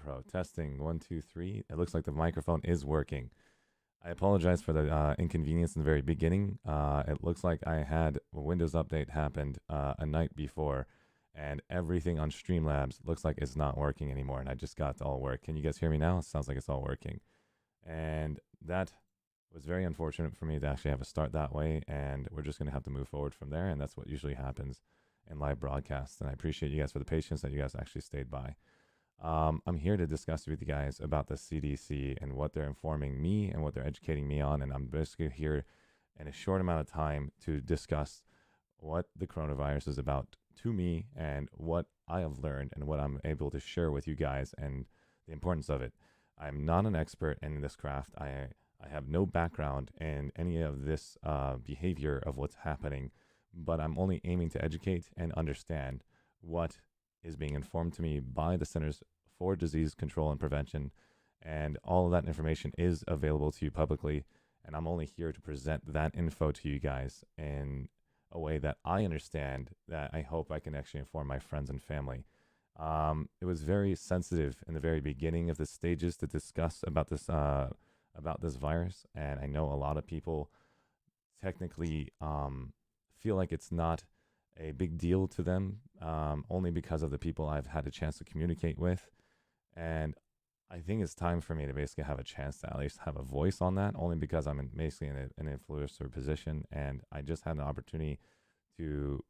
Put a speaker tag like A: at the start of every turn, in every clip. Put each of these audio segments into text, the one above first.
A: Pro. Testing 1, 2, 3. It looks like the microphone is working. I apologize for the inconvenience in the very beginning. It looks like I had a Windows update happened a night before, and everything on Streamlabs looks like it's not working anymore, and I just got to all work. Can you guys hear me now? It sounds like it's all working. And that was very unfortunate for me to actually have to start that way, and we're just going to have to move forward from there, and that's what usually happens in live broadcasts. And I appreciate you guys for the patience that you guys actually stayed by. I'm here to discuss with you guys about the CDC and what they're informing me and what they're educating me on. And I'm basically here in a short amount of time to discuss what the coronavirus is about to me and what I have learned and what I'm able to share with you guys and the importance of it. I'm not an expert in this craft. I have no background in any of this behavior of what's happening, but I'm only aiming to educate and understand what is being informed to me by the Centers for Disease Control and Prevention, and all of that information is available to you publicly, and I'm only here to present that info to you guys in a way that I understand, that I hope I can actually inform my friends and family. It was very sensitive in the very beginning of the stages to discuss about this virus, and I know a lot of people technically feel like it's not a big deal to them, only because of the people I've had a chance to communicate with. And I think it's time for me to basically have a chance to at least have a voice on that, only because I'm basically in an influencer position, and I just had an opportunity to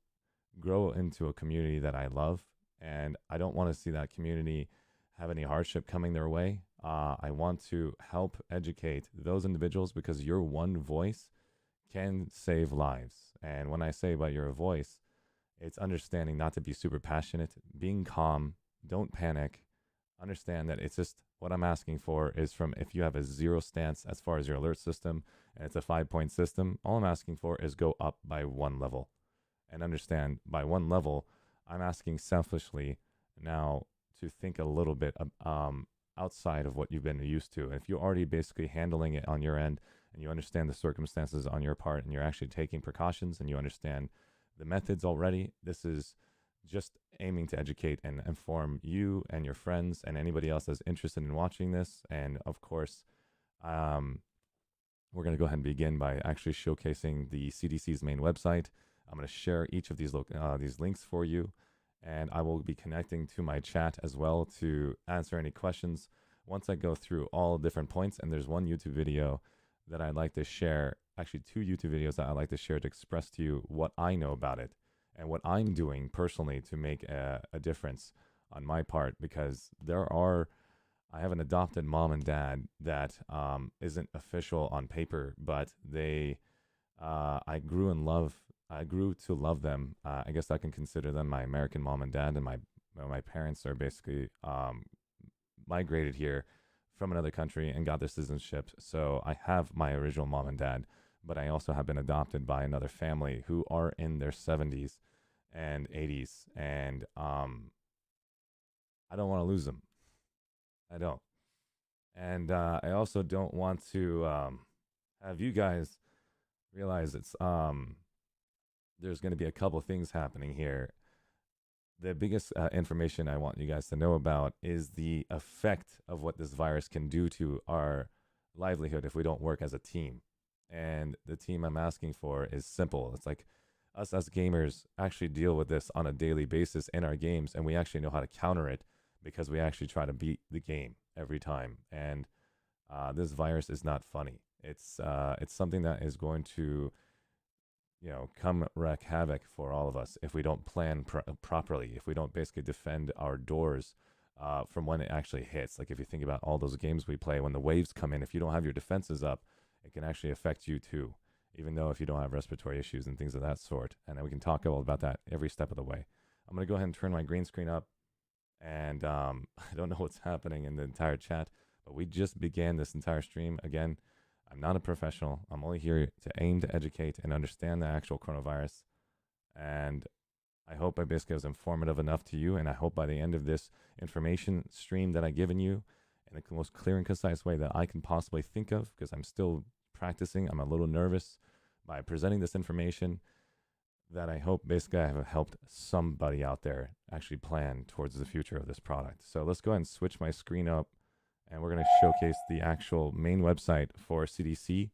A: grow into a community that I love, and I don't want to see that community have any hardship coming their way. I want to help educate those individuals because your one voice can save lives. And when I say about your voice, it's understanding not to be super passionate, being calm, don't panic, understand that it's just what I'm asking for is from if you have a 0 stance as far as your alert system and it's a 5-point system, all I'm asking for is go up by 1 level. And understand by 1 level, I'm asking selfishly now to think a little bit outside of what you've been used to. And if you're already basically handling it on your end and you understand the circumstances on your part and you're actually taking precautions and you understand the methods already, this is just aiming to educate and inform you and your friends and anybody else that's interested in watching this. And of course, we're going to go ahead and begin by actually showcasing the CDC's main website. I'm going to share each of these links for you, and I will be connecting to my chat as well to answer any questions once I go through all different points. And there's one YouTube video that I'd like to share, actually 2 YouTube videos that I'd like to share to express to you what I know about it and what I'm doing personally to make a difference on my part, because I have an adopted mom and dad that isn't official on paper, but I grew to love them. I guess I can consider them my American mom and dad, and my parents are basically migrated here from another country and got their citizenship. So I have my original mom and dad, but I also have been adopted by another family who are in their 70s and 80s, and I don't want to lose them. I don't. And I also don't want to have you guys realize there's going to be a couple things happening here. The biggest information I want you guys to know about is the effect of what this virus can do to our livelihood if we don't work as a team. And the team I'm asking for is simple. It's like us as gamers actually deal with this on a daily basis in our games, and we actually know how to counter it because we actually try to beat the game every time. And this virus is not funny. It's something that is going to come wreak havoc for all of us if we don't plan properly, if we don't basically defend our doors from when it actually hits. Like if you think about all those games we play, when the waves come in, if you don't have your defenses up, it can actually affect you too, even though if you don't have respiratory issues and things of that sort. And then we can talk all about that every step of the way. I'm going to go ahead and turn my green screen up, and I don't know what's happening in the entire chat, but we just began this entire stream. Again, I'm not a professional. I'm only here to aim to educate and understand the actual coronavirus. And I hope I basically was informative enough to you. And I hope by the end of this information stream that I've given you in the most clear and concise way that I can possibly think of, because I'm still practicing. I'm a little nervous by presenting this information, that I hope basically I have helped somebody out there actually plan towards the future of this product. So let's go ahead and switch my screen up, and we're going to showcase the actual main website for CDC.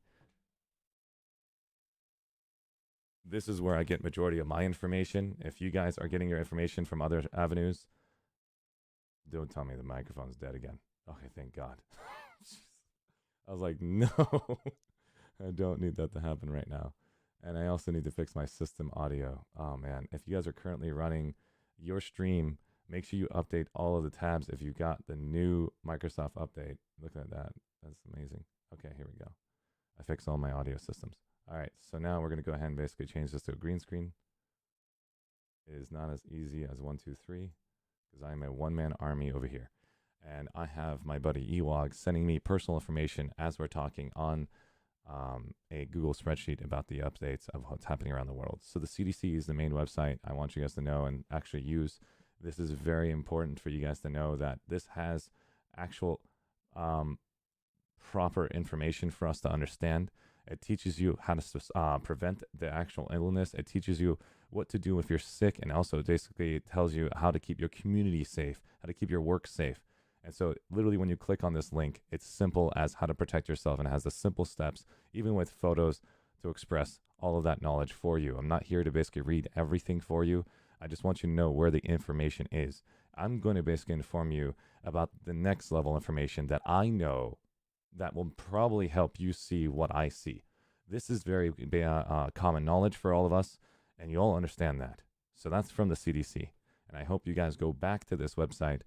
A: This is where I get majority of my information. If you guys are getting your information from other avenues, don't tell me the microphone's dead again. Okay, thank God. I was like, no, I don't need that to happen right now. And I also need to fix my system audio. Oh man, if you guys are currently running your stream, make sure you update all of the tabs if you got the new Microsoft update. Look at that. That's amazing. Okay, here we go. I fixed all my audio systems. All right, so now we're going to go ahead and basically change this to a green screen. It is not as easy as 1, 2, 3 because I'm a one-man army over here. And I have my buddy Ewog sending me personal information as we're talking on a Google spreadsheet about the updates of what's happening around the world. So the CDC is the main website. I want you guys to know and actually use. This is very important for you guys to know that this has actual proper information for us to understand. It teaches you how to prevent the actual illness. It teaches you what to do if you're sick, and also basically it tells you how to keep your community safe, how to keep your work safe. And so literally when you click on this link, it's simple as how to protect yourself, and it has the simple steps, even with photos, to express all of that knowledge for you. I'm not here to basically read everything for you. I just want you to know where the information is. I'm going to basically inform you about the next level information that I know that will probably help you see what I see. This is very common knowledge for all of us, and you all understand that. So that's from the CDC. And I hope you guys go back to this website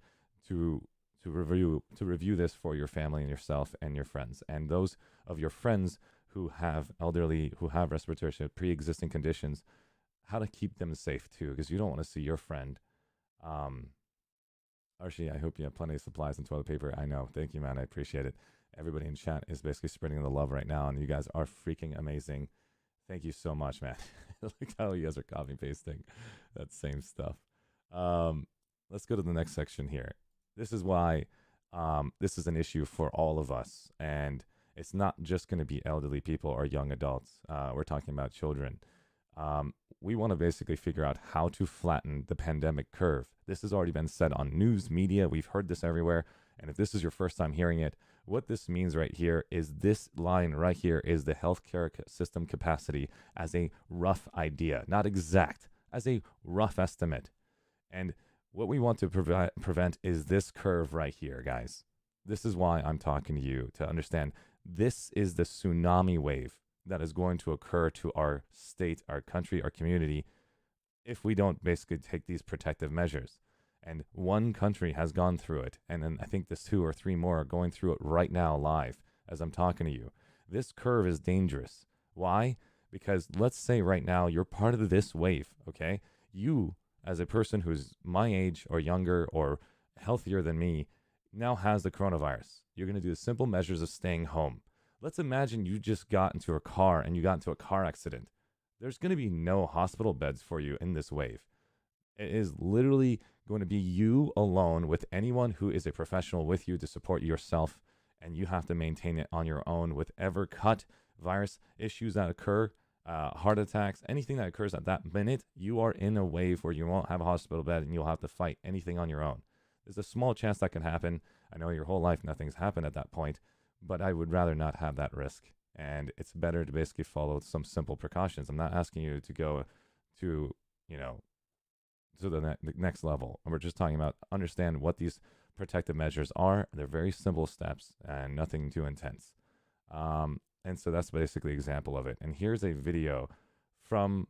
A: to review this for your family and yourself and your friends, and those of your friends who have elderly, who have respiratory pre-existing conditions, how to keep them safe too, because you don't want to see your friend. Arshee, I hope you have plenty of supplies and toilet paper. I know. Thank you, man. I appreciate it. Everybody in chat is basically spreading the love right now, and you guys are freaking amazing. Thank you so much, man. Look how you guys are copy pasting that same stuff. Let's go to the next section here. This is why this is an issue for all of us, and it's not just going to be elderly people or young adults. We're talking about children. We want to basically figure out how to flatten the pandemic curve. This has already been said on news media. We've heard this everywhere. And if this is your first time hearing it, what this means right here is this line right here is the healthcare system capacity as a rough idea, not exact, as a rough estimate. And what we want to prevent is this curve right here, guys. This is why I'm talking to you, to understand this is the tsunami wave that is going to occur to our state, our country, our community, if we don't basically take these protective measures. And one country has gone through it, and then I think there's 2 or 3 more are going through it right now live as I'm talking to you. This curve is dangerous. Why? Because let's say right now you're part of this wave, okay? You, as a person who's my age or younger or healthier than me, now has the coronavirus. You're going to do the simple measures of staying home. Let's imagine you just got into a car and you got into a car accident. There's going to be no hospital beds for you in this wave. It is literally going to be you alone with anyone who is a professional with you to support yourself, and you have to maintain it on your own with ever cut virus issues that occur, heart attacks, anything that occurs at that minute. You are in a wave where you won't have a hospital bed and you'll have to fight anything on your own. There's a small chance that can happen. I know your whole life nothing's happened at that point, but I would rather not have that risk. And it's better to basically follow some simple precautions. I'm not asking you to go to, to the next level. We're just talking about understand what these protective measures are. They're very simple steps and nothing too intense. And so that's basically an example of it. And here's a video from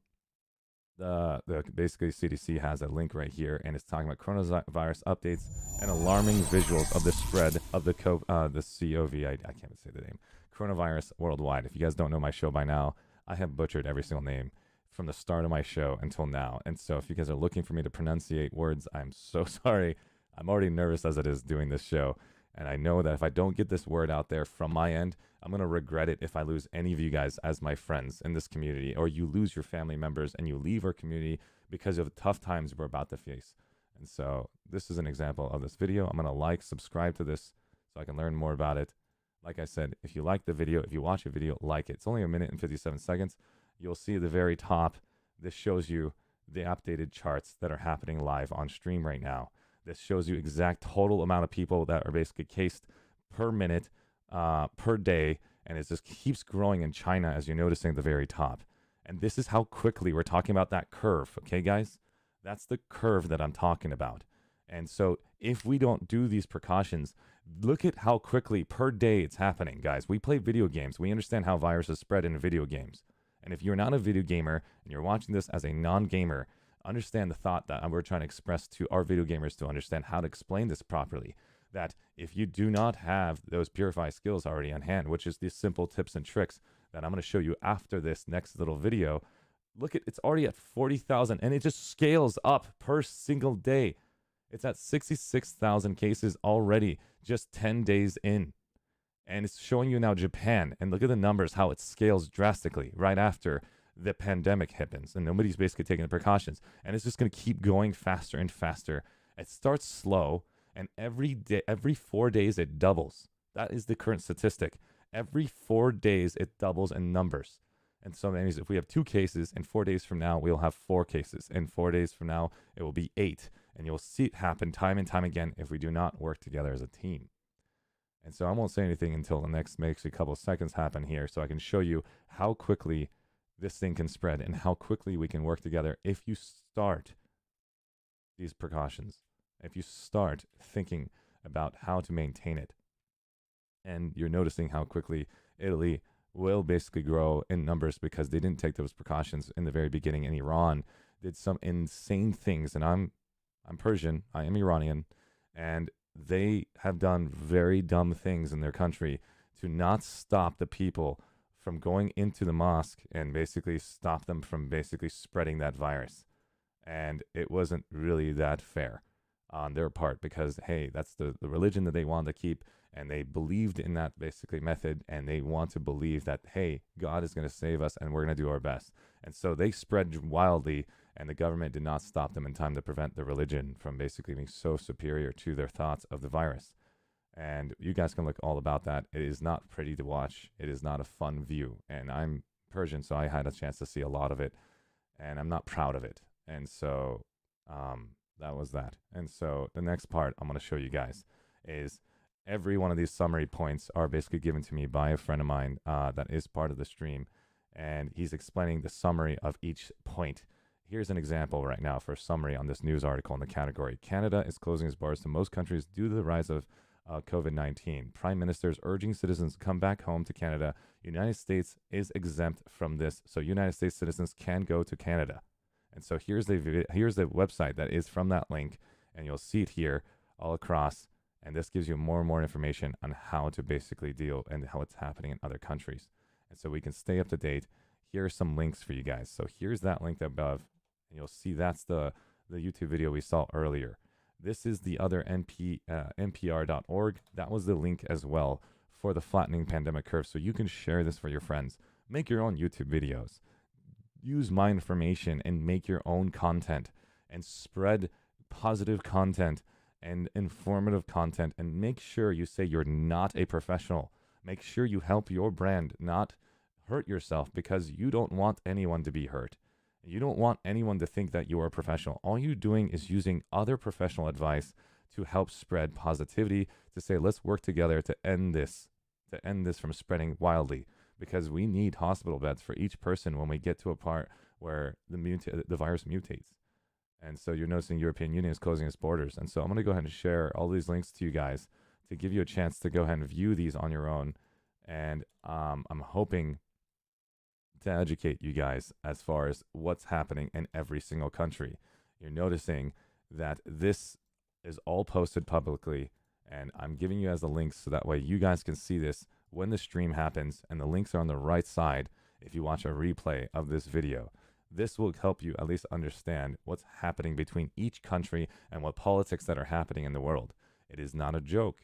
A: the basically CDC has a link right here, and it's talking about coronavirus updates and alarming visuals of the spread of the COVID, I can't even say the name, coronavirus worldwide. If you guys don't know my show by now, I have butchered every single name from the start of my show until now. And so if you guys are looking for me to pronunciate words, I'm so sorry. I'm already nervous as it is doing this show. And I know that if I don't get this word out there from my end, I'm going to regret it if I lose any of you guys as my friends in this community, or you lose your family members and you leave our community because of the tough times we're about to face. And so this is an example of this video. I'm going to subscribe to this so I can learn more about it. Like I said, if you like the video, if you watch a video, like it. It's only 1 minute and 57 seconds. You'll see at the very top, This shows you the updated charts that are happening live on stream right now. This shows you exact total amount of people that are basically cased per minute, per day, and it just keeps growing in China, as you're noticing at the very top. And this is how quickly we're talking about that curve, okay, guys? That's the curve that I'm talking about. And so if we don't do these precautions, look at how quickly per day it's happening, guys. We play video games. We understand how viruses spread in video games. And if you're not a video gamer and you're watching this as a non-gamer, understand the thought that we're trying to express to our video gamers to understand how to explain this properly. That if you do not have those purify skills already on hand, which is these simple tips and tricks that I'm going to show you after this next little video, look at, it's already at 40,000 and it just scales up per single day. It's at 66,000 cases already, just 10 days in. And it's showing you now Japan. And look at the numbers, how it scales drastically right after the pandemic happens. And nobody's basically taking the precautions. And it's just going to keep going faster and faster. It starts slow. And every day, every 4 days, it doubles. That is the current statistic. Every 4 days, it doubles in numbers. And so that means if we have 2 cases, in 4 days from now, we'll have 4 cases. In 4 days from now, it will be 8. And you'll see it happen time and time again if we do not work together as a team. And so I won't say anything until the next makes a couple of seconds happen here so I can show you how quickly this thing can spread and how quickly we can work together if you start these precautions, if you start thinking about how to maintain it. And you're noticing how quickly Italy will basically grow in numbers because they didn't take those precautions in the very beginning, and Iran did some insane things. And I'm Persian, I am Iranian, and they have done very dumb things in their country to not stop the people from going into the mosque and basically stop them from basically spreading that virus. And it wasn't really that fair on their part because, hey, that's the religion that they wanted to keep, and they believed in that basically method, and they want to believe that, hey, God is going to save us and we're going to do our best. And so they spread wildly, and the government did not stop them in time to prevent the religion from basically being so superior to their thoughts of the virus. And you guys can look all about that. It is not pretty to watch. It is not a fun view. And I'm Persian, so I had a chance to see a lot of it, and I'm not proud of it. And so that was that. And so the next part I'm going to show you guys is every one of these summary points are basically given to me by a friend of mine that is part of the stream. And he's explaining the summary of each point. Here's an example right now for a summary on this news article in the category. Canada is closing its borders to most countries due to the rise of COVID-19. Prime Minister is urging citizens to come back home to Canada. United States is exempt from this, so United States citizens can go to Canada. And so here's the website that is from that link, and you'll see it here all across. And this gives you more and more information on how to basically deal and how it's happening in other countries. And so we can stay up to date. Here are some links for you guys. So here's that link above, and you'll see that's the YouTube video we saw earlier. This is the other npr.org. That was the link as well for the flattening pandemic curve. So you can share this for your friends. Make your own YouTube videos. Use my information and make your own content and spread positive content and informative content, and make sure you say you're not a professional. Make sure you help your brand not hurt yourself, because you don't want anyone to be hurt. You don't want anyone to think that you are a professional. All you're doing is using other professional advice to help spread positivity, to say, let's work together to end this from spreading wildly, because we need hospital beds for each person when we get to a part where the virus mutates. And so you're noticing European Union is closing its borders. And so I'm going to go ahead and share all these links to you guys to give you a chance to go ahead and view these on your own. And I'm hoping to educate you guys as far as what's happening in every single country. You're noticing that this is all posted publicly, and I'm giving you guys the links so that way you guys can see this when the stream happens, and the links are on the right side if you watch a replay of this video. This will help you at least understand what's happening between each country and what politics that are happening in the world. It is not a joke.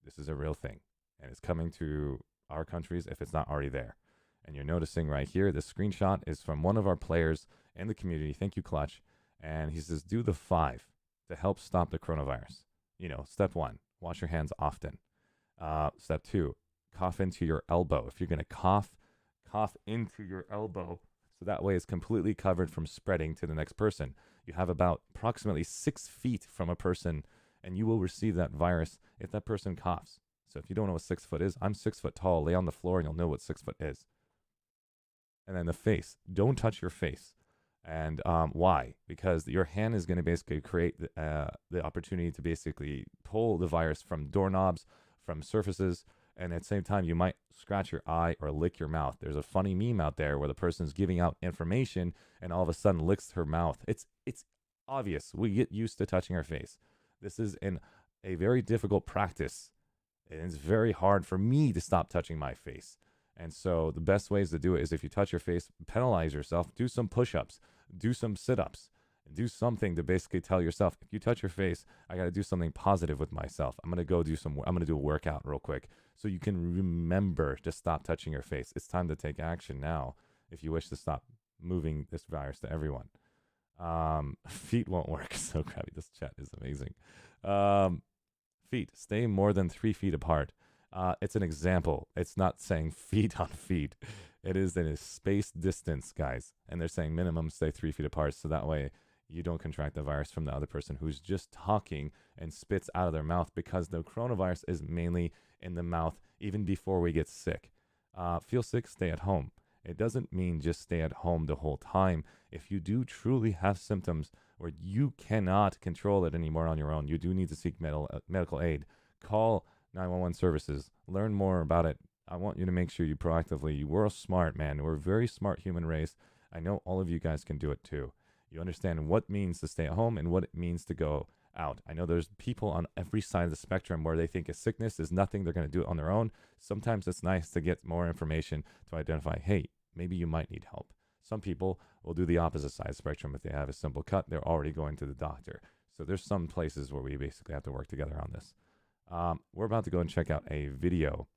A: This is a real thing, and it's coming to our countries if it's not already there. And you're noticing right here, this screenshot is from one of our players in the community. Thank you, Clutch. And he says, do the 5 to help stop the coronavirus. Step 1, wash your hands often. Step 2, cough into your elbow. If you're going to cough into your elbow So that way it's completely covered from spreading to the next person. You have about approximately 6 feet from a person, and you will receive that virus if that person coughs. So if you don't know what 6 foot is, I'm 6 foot tall. Lay on the floor and you'll know what 6 foot is. And then the face. Don't touch your face. And why? Because your hand is going to basically create the opportunity to basically pull the virus from doorknobs, from surfaces, and at the same time, you might scratch your eye or lick your mouth. There's a funny meme out there where the person's giving out information and all of a sudden licks her mouth. It's obvious. We get used to touching our face. This is a very difficult practice, and it's very hard for me to stop touching my face. And so the best ways to do it is if you touch your face, penalize yourself, do some push-ups, do some sit-ups, do something to basically tell yourself, if you touch your face, I got to do something positive with myself. I'm going to do a workout real quick so you can remember to stop touching your face. It's time to take action now if you wish to stop moving this virus to everyone. Feet won't work. So crappy. This chat is amazing. Feet, stay more than 3 feet apart. It's an example. It's not saying feet on feet. It is in a space distance, guys. And they're saying minimum stay 3 feet apart. So that way you don't contract the virus from the other person who's just talking and spits out of their mouth, because the coronavirus is mainly in the mouth even before we get sick. Feel sick, stay at home. It doesn't mean just stay at home the whole time. If you do truly have symptoms where you cannot control it anymore on your own, you do need to seek medical aid. Call 911 services. Learn more about it. I want you to make sure we're smart, man. We're a very smart human race. I know all of you guys can do it too. You understand what it means to stay at home and what it means to go out. I know there's people on every side of the spectrum where they think a sickness is nothing. They're going to do it on their own. Sometimes it's nice to get more information to identify, hey, maybe you might need help. Some people will do the opposite side of the spectrum. If they have a simple cut, they're already going to the doctor. So there's some places where we basically have to work together on this. We're about to go and check out a video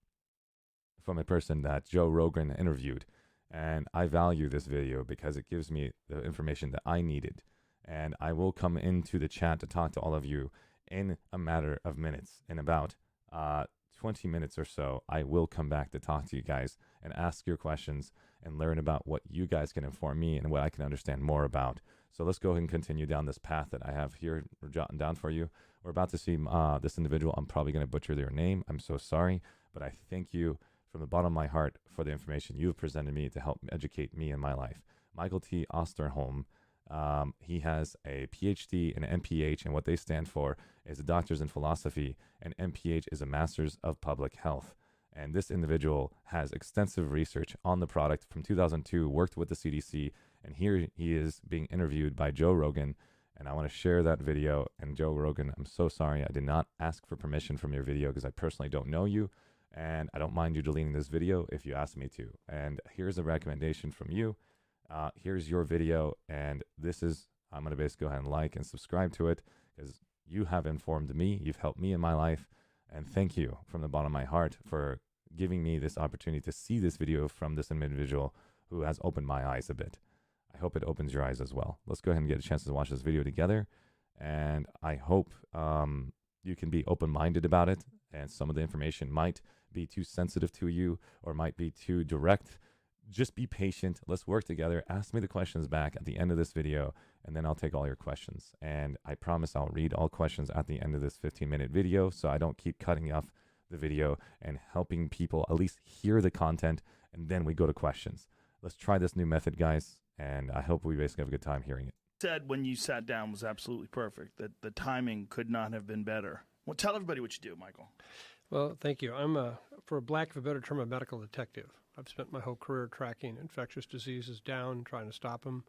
A: from a person that Joe Rogan interviewed. And I value this video because it gives me the information that I needed. And I will come into the chat to talk to all of you in a matter of minutes. In about 20 minutes or so, I will come back to talk to you guys and ask your questions and learn about what you guys can inform me and what I can understand more about. So let's go ahead and continue down this path that I have here jotting down for you. We're about to see this individual. I'm probably going to butcher their name. I'm so sorry, but I thank you from the bottom of my heart for the information you've presented me to help educate me in my life. Michael T. Osterholm, he has a PhD and an MPH, and what they stand for is a doctor's in philosophy, and MPH is a master's of public health. And this individual has extensive research on the product from 2002, worked with the CDC, and here he is being interviewed by Joe Rogan. And I want to share that video. And Joe Rogan, I'm so sorry. I did not ask for permission from your video because I personally don't know you. And I don't mind you deleting this video if you ask me to. And here's a recommendation from you. Here's your video. And I'm going to basically go ahead and like and subscribe to it because you have informed me. You've helped me in my life. And thank you from the bottom of my heart for giving me this opportunity to see this video from this individual who has opened my eyes a bit. I hope it opens your eyes as well. Let's go ahead and get a chance to watch this video together. And I hope you can be open-minded about it. And some of the information might be too sensitive to you or might be too direct. Just be patient. Let's work together. Ask me the questions back at the end of this video, and then I'll take all your questions. And I promise I'll read all questions at the end of this 15-minute video so I don't keep cutting off the video and helping people at least hear the content, and then we go to questions. Let's try this new method, guys, and I hope we basically have a good time hearing it.
B: Said when you sat down was absolutely perfect, that the timing could not have been better. Well, tell everybody what you do, Michael.
C: Well, thank you. I'm, for lack of a better term, a medical detective. I've spent my whole career tracking infectious diseases down, trying to stop them,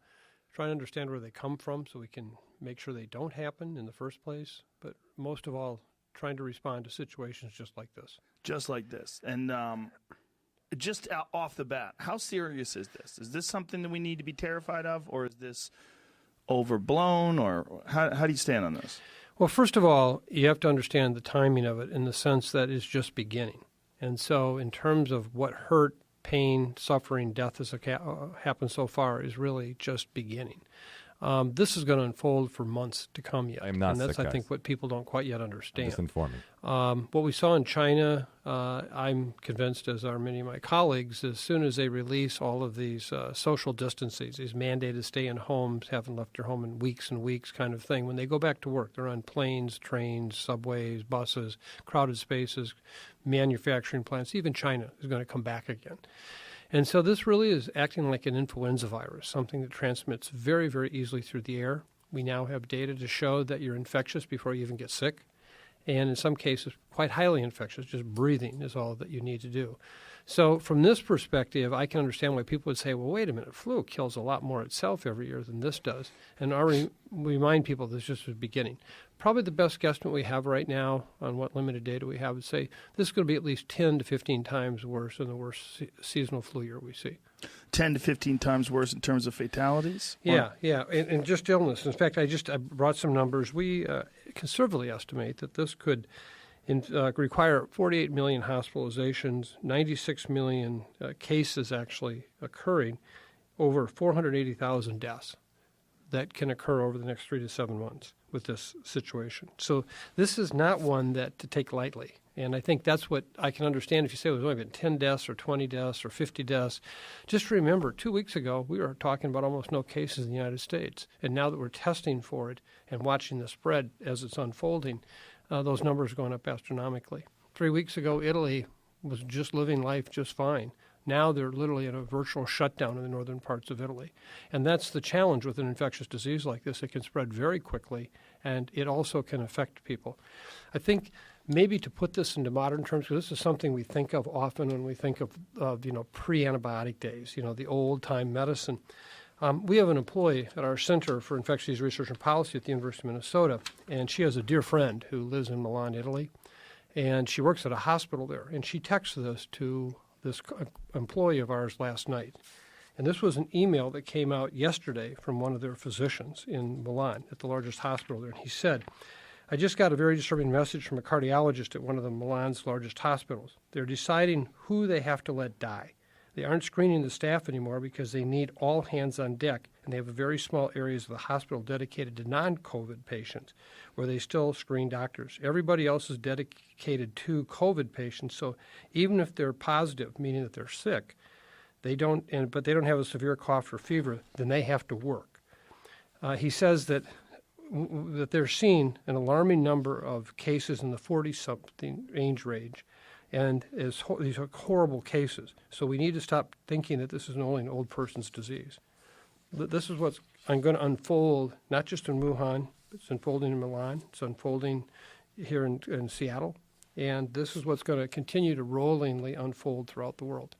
C: trying to understand where they come from so we can make sure they don't happen in the first place, but most of all, trying to respond to situations just like this.
B: Just like this. And just off the bat, how serious is this? Is this something that we need to be terrified of, or is this overblown, or how do you stand on this?
C: Well, first of all, you have to understand the timing of it in the sense that it's just beginning. And so in terms of what hurt, pain, suffering, death has happened so far is really just beginning. This is going to unfold for months to come yet.
A: I am not
C: and that's,
A: sick,
C: I think,
A: guys.
C: what people don't quite yet
A: I'm
C: understand.
A: just informing.
C: What we saw in China, I'm convinced, as are many of my colleagues, as soon as they release all of these social distances, these mandated stay-in-homes, haven't left your home in weeks and weeks kind of thing, when they go back to work, they're on planes, trains, subways, buses, crowded spaces, manufacturing plants. Even China is going to come back again. And so this really is acting like an influenza virus, something that transmits very, very easily through the air. We now have data to show that you're infectious before you even get sick. And in some cases, quite highly infectious. Just breathing is all that you need to do. So from this perspective, I can understand why people would say, well, wait a minute, flu kills a lot more itself every year than this does. And I remind people this is just the beginning. Probably the best guesstimate we have right now on what limited data we have would say this is going to be at least 10 to 15 times worse than the worst seasonal flu year we see.
B: 10 to 15 times worse in terms of fatalities?
C: Yeah. And just illness. In fact, I brought some numbers. We conservatively estimate that this could require 48 million hospitalizations, 96 million cases actually occurring, over 480,000 deaths that can occur over the next 3 to 7 months with this situation. So this is not one that to take lightly. And I think that's what I can understand if you say there's only been 10 deaths or 20 deaths or 50 deaths. Just remember, 2 weeks ago, we were talking about almost no cases in the United States. And now that we're testing for it and watching the spread as it's unfolding, those numbers are going up astronomically. 3 weeks ago, Italy was just living life just fine. Now they're literally in a virtual shutdown in the northern parts of Italy. And that's the challenge with an infectious disease like this. It can spread very quickly, and it also can affect people. I think maybe to put this into modern terms, because this is something we think of often when we think of pre-antibiotic days, the old-time medicine. We have an employee at our Center for Infectious Disease Research and Policy at the University of Minnesota, and she has a dear friend who lives in Milan, Italy, and she works at a hospital there. And she texted this to this employee of ours last night. And this was an email that came out yesterday from one of their physicians in Milan at the largest hospital there. And he said, I just got a very disturbing message from a cardiologist at one of the Milan's largest hospitals. They're deciding who they have to let die. They aren't screening the staff anymore because they need all hands on deck, and they have very small areas of the hospital dedicated to non-COVID patients where they still screen doctors. Everybody else is dedicated to COVID patients, so even if they're positive, meaning that they're sick, but they don't have a severe cough or fever, then they have to work. He says that they're seeing an alarming number of cases in the 40-something age range, and these are horrible cases. So we need to stop thinking that this is only an old person's disease. This is what's going to unfold, not just in Wuhan, it's unfolding in Milan, it's unfolding here in Seattle, and this is what's going to continue to rollingly unfold throughout the world.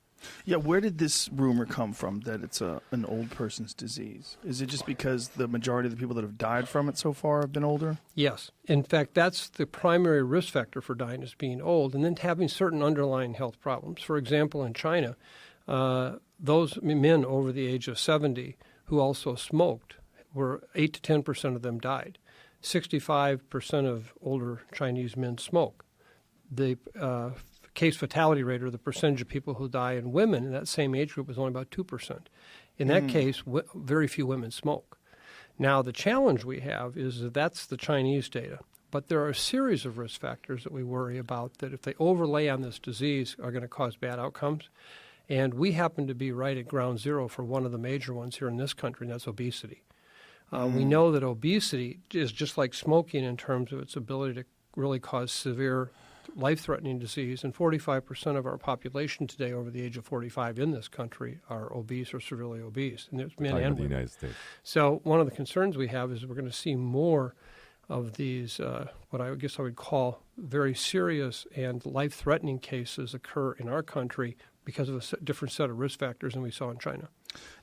B: Yeah, where did this rumor come from that it's an old person's disease? Is it just because the majority of the people that have died from it so far have been older?
C: Yes. In fact, that's the primary risk factor for dying, is being old and then having certain underlying health problems. For example, in China, those men over the age of 70 who also smoked, 8 to 10% of them died. 65% of older Chinese men smoke. The case fatality rate, or the percentage of people who die in women in that same age group, was only about 2%. In that case, very few women smoke. Now, the challenge we have is that that's the Chinese data, but there are a series of risk factors that we worry about that, if they overlay on this disease, are going to cause bad outcomes. And we happen to be right at ground zero for one of the major ones here in this country, and that's obesity. We know that obesity is just like smoking in terms of its ability to really cause severe life-threatening disease, and 45% of our population today over the age of 45 in this country are obese or severely obese, and there's men and
A: the
C: women.
A: United States.
C: So one of the concerns we have is we're going to see more of these, what I guess I would call very serious and life-threatening cases occur in our country because of a different set of risk factors than we saw in China.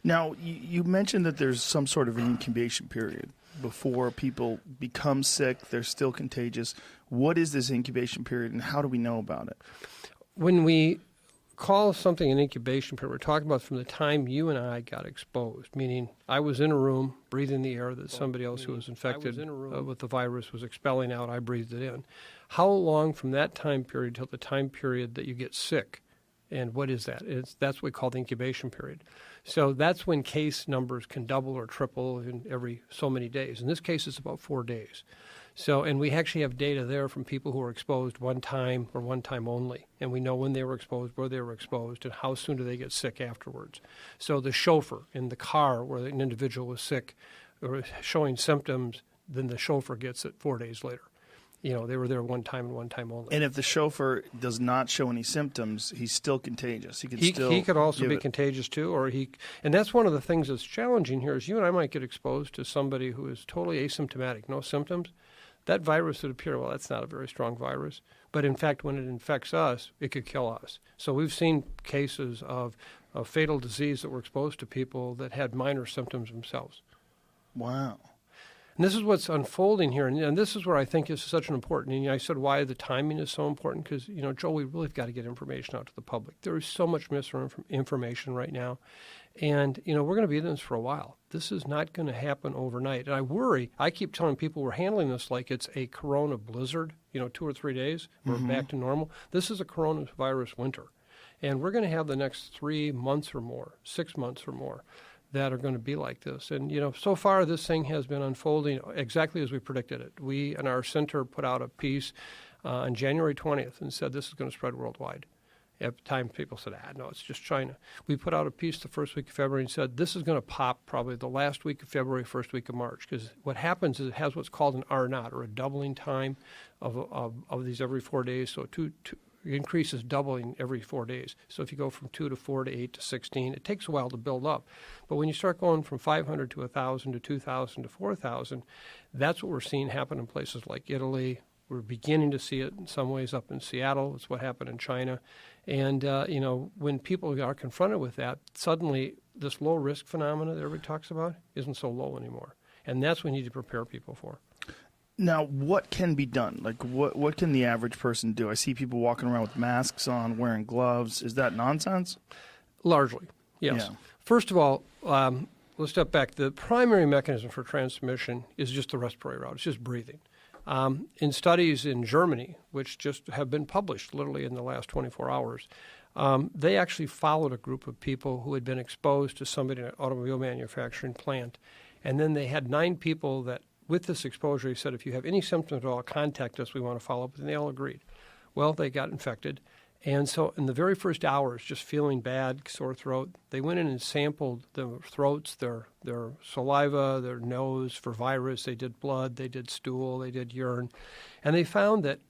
B: Now, you mentioned that there's some sort of an incubation period before people become sick, they're still contagious. What is this incubation period, and how do we know about it?
C: When we call something an incubation period, we're talking about from the time you and I got exposed, meaning I was in a room breathing the air that somebody else who was infected with the virus was expelling out, I breathed it in. How long from that time period till the time period that you get sick And what is that? That's what we call the incubation period. So that's when case numbers can double or triple in every so many days. In this case, it's about 4 days. So, and we actually have data there from people who were exposed one time or one time only. And we know when they were exposed, where they were exposed, and how soon do they get sick afterwards. So the chauffeur in the car where an individual was sick or showing symptoms, then the chauffeur gets it 4 days later. You know, they were there one time and one time only.
B: And if the chauffeur does not show any symptoms, he's still contagious.
C: He could also be contagious too, and that's one of the things that's challenging here is you and I might get exposed to somebody who is totally asymptomatic, no symptoms. That virus would appear, well, that's not a very strong virus. But in fact, when it infects us, it could kill us. So we've seen cases of fatal disease that were exposed to people that had minor symptoms themselves.
B: Wow.
C: And this is what's unfolding here. And this is where I think is such an important, and I said why the timing is so important, because, Joe, we really have got to get information out to the public. There is so much misinformation right now. And, we're going to be in this for a while. This is not going to happen overnight. And I worry, I keep telling people we're handling this like it's a corona blizzard, 2 or 3 days, we're back to normal. This is a coronavirus winter. And we're going to have the next 3 months or more, 6 months or more, that are going to be like this. And, so far this thing has been unfolding exactly as we predicted it. We and our center put out a piece on January 20th and said this is going to spread worldwide. At the time, people said, no, it's just China. We put out a piece the first week of February and said this is going to pop probably the last week of February, first week of March, because what happens is it has what's called an R0, or a doubling time of these every 4 days. So it increases doubling every 4 days. So if you go from 2 to 4 to 8 to 16, it takes a while to build up. But when you start going from 500 to 1,000 to 2,000 to 4,000, that's what we're seeing happen in places like Italy. We're beginning to see it in some ways up in Seattle. It's what happened in China. And, when people are confronted with that, suddenly this low-risk phenomena that everybody talks about isn't so low anymore. And that's what we need to prepare people for.
B: Now, what can be done? Like, what can the average person do? I see people walking around with masks on, wearing gloves. Is that nonsense?
C: Largely, yes.
B: Yeah.
C: First of all, let's step back. The primary mechanism for transmission is just the respiratory route. It's just breathing. In studies in Germany, which just have been published literally in the last 24 hours, they actually followed a group of people who had been exposed to somebody in an automobile manufacturing plant. And then they had 9 people that, with this exposure, he said, if you have any symptoms at all, contact us. We want to follow up. And they all agreed. Well, they got infected. And so in the very first hours, just feeling bad, sore throat, they went in and sampled their throats, their saliva, their nose for virus. They did blood, they did stool, they did urine. And they found that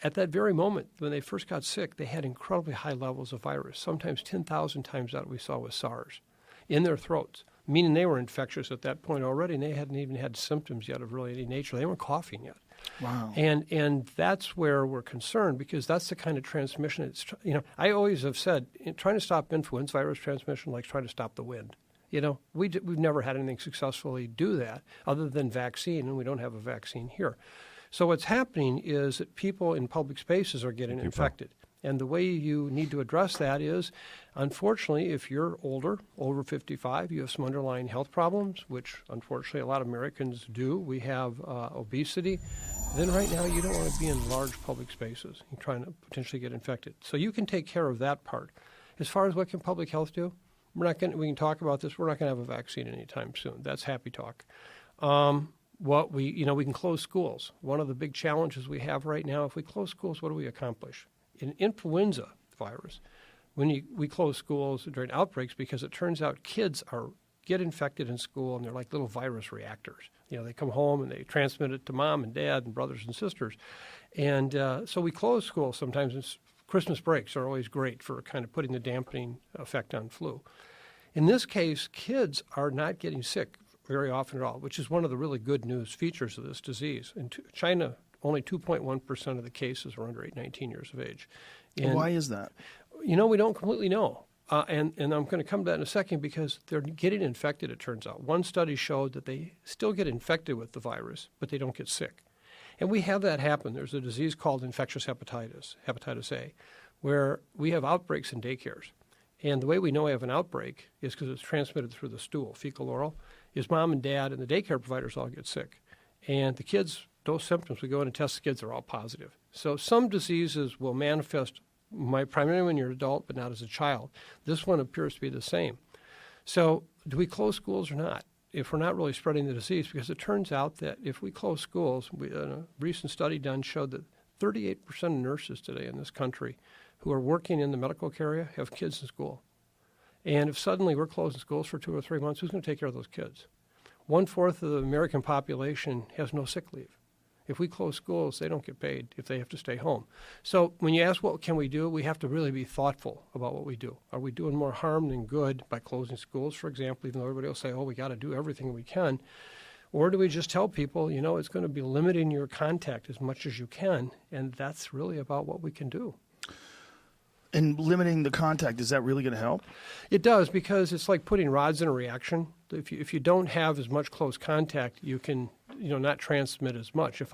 C: at that very moment, when they first got sick, they had incredibly high levels of virus, sometimes 10,000 times that we saw with SARS, in their throats, meaning they were infectious at that point already, and they hadn't even had symptoms yet of really any nature. They weren't coughing yet.
B: Wow.
C: And that's where we're concerned, because that's the kind of transmission. It's, I always have said, trying to stop influenza virus transmission like trying to stop the wind. We've never had anything successfully do that other than vaccine, and we don't have a vaccine here. So what's happening is that people in public spaces are getting infected. And the way you need to address that is, unfortunately, if you're older, over 55, you have some underlying health problems, which unfortunately a lot of Americans do. We have obesity. Then right now you don't want to be in large public spaces. You're trying to potentially get infected. So you can take care of that part. As far as what can public health do, we can talk about this. We're not going to have a vaccine anytime soon. That's happy talk. We can close schools. One of the big challenges we have right now, if we close schools, what do we accomplish? In influenza virus, when we close schools during outbreaks, because it turns out kids get infected in school and they're like little virus reactors. They come home and they transmit it to mom and dad and brothers and sisters. And so we close schools sometimes. Christmas breaks are always great for kind of putting the dampening effect on flu. In this case, kids are not getting sick very often at all, which is one of the really good news features of this disease. In China, only 2.1% of the cases are under 19 years of age. And,
B: why is that?
C: We don't completely know. And I'm going to come to that in a second, because they're getting infected, it turns out. One study showed that they still get infected with the virus, but they don't get sick. And we have that happen. There's a disease called infectious hepatitis A, where we have outbreaks in daycares. And the way we know we have an outbreak is because it's transmitted through the stool, fecal oral, is mom and dad and the daycare providers all get sick. And the kids, those symptoms, we go in and test the kids, are all positive. So some diseases will manifest primarily when you're an adult, but not as a child. This one appears to be the same. So do we close schools or not? If we're not really spreading the disease, because it turns out that if we close schools, a recent study done showed that 38% of nurses today in this country who are working in the medical care area have kids in school. And if suddenly we're closing schools for 2 or 3 months, who's going to take care of those kids? 1/4 of the American population has no sick leave. If we close schools, they don't get paid if they have to stay home. So when you ask what can we do, we have to really be thoughtful about what we do. Are we doing more harm than good by closing schools, for example, even though everybody will say, oh, we got to do everything we can? Or do we just tell people, it's going to be limiting your contact as much as you can, and that's really about what we can do.
B: And limiting the contact, is that really going to help?
C: It does, because it's like putting rods in a reaction. If you don't have as much close contact, you can not transmit as much. If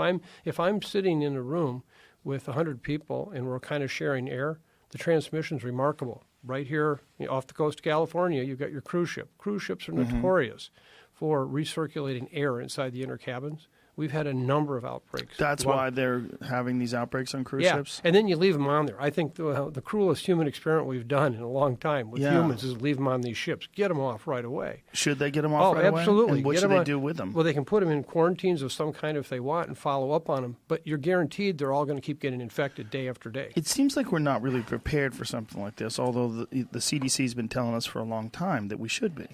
C: I'm sitting in a room with 100 people and we're kind of sharing air, the transmission is remarkable. Right here off the coast of California, you've got your cruise ship. Cruise ships are notorious for recirculating air inside the inner cabins. We've had a number of outbreaks.
B: That's why they're having these outbreaks on cruise ships?
C: And then you leave them on there. I think the cruelest human experiment we've done in a long time with humans is leave them on these ships. Get them off right away.
B: Should they get them off right away?
C: Oh, absolutely.
B: And what should they do with them?
C: Well, they can put them in quarantines of some kind if they want and follow up on them. But you're guaranteed they're all going to keep getting infected day after day.
B: It seems like we're not really prepared for something like this, although the CDC has been telling us for a long time that we should be.